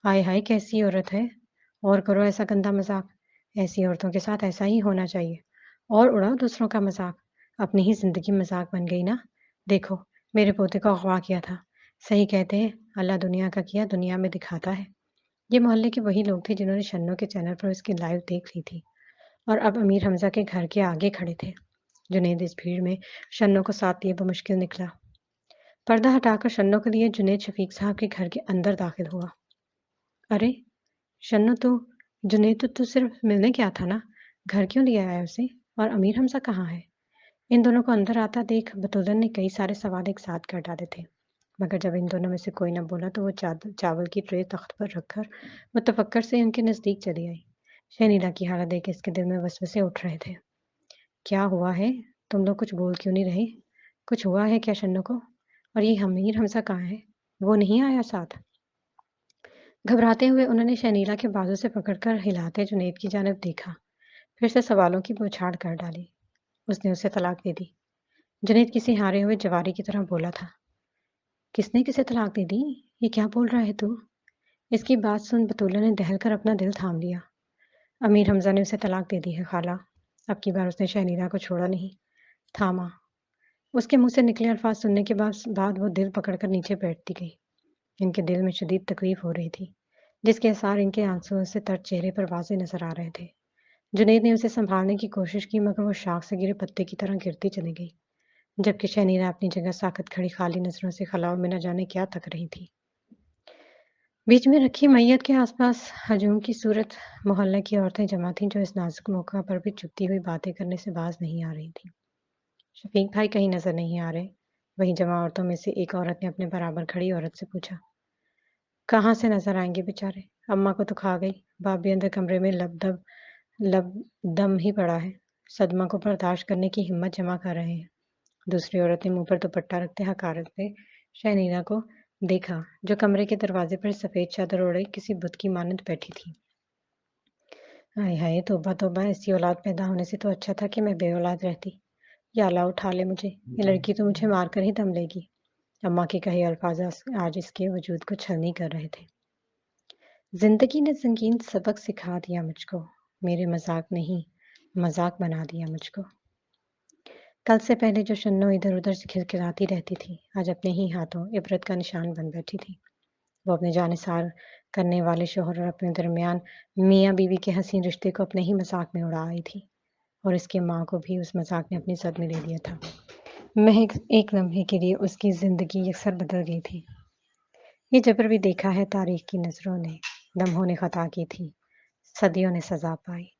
ہائے ہائے کیسی عورت ہے! اور کرو ایسا گندا مذاق۔ ایسی عورتوں کے ساتھ ایسا ہی ہونا چاہیے۔ اور اڑاؤ دوسروں کا مذاق۔ اپنی ہی زندگی مذاق بن گئی نا۔ دیکھو، میرے پوتے کو اغوا کیا تھا۔ صحیح کہتے ہیں، اللہ دنیا کا کیا دنیا میں دکھاتا ہے۔ یہ محلے کے وہی لوگ تھے جنہوں نے شنو کے چینل پر اس کی لائیو دیکھ لی تھی اور اب امیر حمزہ کے گھر کے آگے کھڑے تھے۔ جنید اس بھیڑ میں شنو کو ساتھ لیے بمشکل نکلا۔ پردہ ہٹا کر شنو کے لیے جنید شفیق صاحب کے گھر کے اندر داخل ہوا۔ ارے شنو، تو جنید تو صرف ملنے گیا تھا نا، گھر کیوں لے آیا اسے؟ اور امیر حمزہ کہاں ہے؟ ان دونوں کو اندر آتا دیکھ بتولن نے کئی سارے سوال ایک ساتھ کر ڈالے تھے، مگر جب ان دونوں میں سے کوئی نہ بولا تو وہ چاول کی ٹرے تخت پر رکھ کر متفکر سے ان کے نزدیک چلی آئی۔ شہنیلا کی حالت دیکھ کے اس کے دل میں وسوسے اٹھ رہے تھے۔ کیا ہوا ہے؟ تم لوگ کچھ بول کیوں نہیں رہے؟ کچھ ہوا ہے کیا شنو کو؟ اور یہ امیر حمزہ کہاں ہے؟ وہ نہیں آیا ساتھ؟ گھبراتے ہوئے انہوں نے شہنیلا کے بازو سے پکڑ کر ہلاتے جنید کی جانب دیکھا، پھر سے سوالوں کی بوچھاڑ کر ڈالی۔ اس نے اسے طلاق دے دی۔ جنید کسی ہارے ہوئے جواری کی طرح بولا تھا۔ کس نے کسے طلاق دے دی؟ یہ کیا بول رہا ہے تو؟ اس کی بات سن بطولہ نے دہل کر اپنا دل تھام لیا۔ امیر حمزہ نے اسے طلاق دے دی ہے خالہ۔ اب کی بار اس نے شہنیلا کو چھوڑا نہیں، تھاما۔ اس کے منہ سے نکلے الفاظ سننے کے بعد وہ دل پکڑ کر نیچے بیٹھتی گئی۔ ان کے دل میں شدید تکلیف ہو رہی تھی، جس کے اثار ان کے آنسوں سے تر چہرے پر واضح نظر آ رہے تھے۔ جنید نے اسے سنبھالنے کی کوشش کی مگر وہ شاخ سے گرے پتے کی طرح گرتی چلی گئی، جبکہ شہنیلا اپنی جگہ ساکت کھڑی خالی نظروں سے خلاؤ میں نہ جانے کیا تک رہی تھی۔ بیچ میں رکھی میت کے آس پاس ہجوم کی صورت محلے کی عورتیں جمع تھیں جو اس نازک موقع پر بھی چپتی ہوئی باتیں کرنے سے باز نہیں آ رہی تھیں۔ شفیق بھائی کہیں نظر نہیں آ رہے؟ وہیں جمع عورتوں میں سے ایک عورت نے اپنے برابر کھڑی عورت سے پوچھا۔ کہاں سے نظر آئیں گے بیچارے، اماں کو تو کھا گئی، باپ بھی اندر کمرے میں لب دم ہی پڑا ہے، صدمہ کو برداشت کرنے کی ہمت جمع کر رہے ہیں۔ دوسری عورت نے منہ پر دوپٹہ رکھتے حقارت سے شہنیلا کو دیکھا جو کمرے کے دروازے پر سفید چادر اوڑھے کسی بت کی مانند بیٹھی تھی۔ ہائے ہائے توبہ توبہ، ایسی اولاد پیدا ہونے سے تو اچھا تھا کہ میں بے اولاد رہتی۔ یا اللہ اٹھا لے مجھے، یہ لڑکی تو مجھے مار کر ہی دم لے گی۔ اماں کے کہے الفاظ آج اس کے وجود کو چھلنی کر رہے تھے۔ زندگی نے سنگین سبق سکھا دیا مجھ کو، میرے مذاق نہیں، مذاق بنا دیا مجھ کو۔ کل سے پہلے جو شنو ادھر-ادھر سے کھرکھراتی رہتی تھی، آج اپنے ہی ہاتھوں عبرت کا نشان بن بیٹھی تھی۔ وہ اپنے جانثار کرنے والے شوہر اور اپنے درمیان میاں بیوی کے حسین رشتے کو اپنے ہی مذاق میں اڑا آئی تھی، اور اس کی ماں کو بھی اس مذاق نے اپنی زد میں لے لیا تھا۔ مہک ایک لمحے کے لیے اس کی زندگی یکسر بدل گئی تھی۔ یہ جبر بھی دیکھا ہے تاریخ کی نظروں نے، لمحوں نے خطا کی تھی، صدیوں نے سزا پائی۔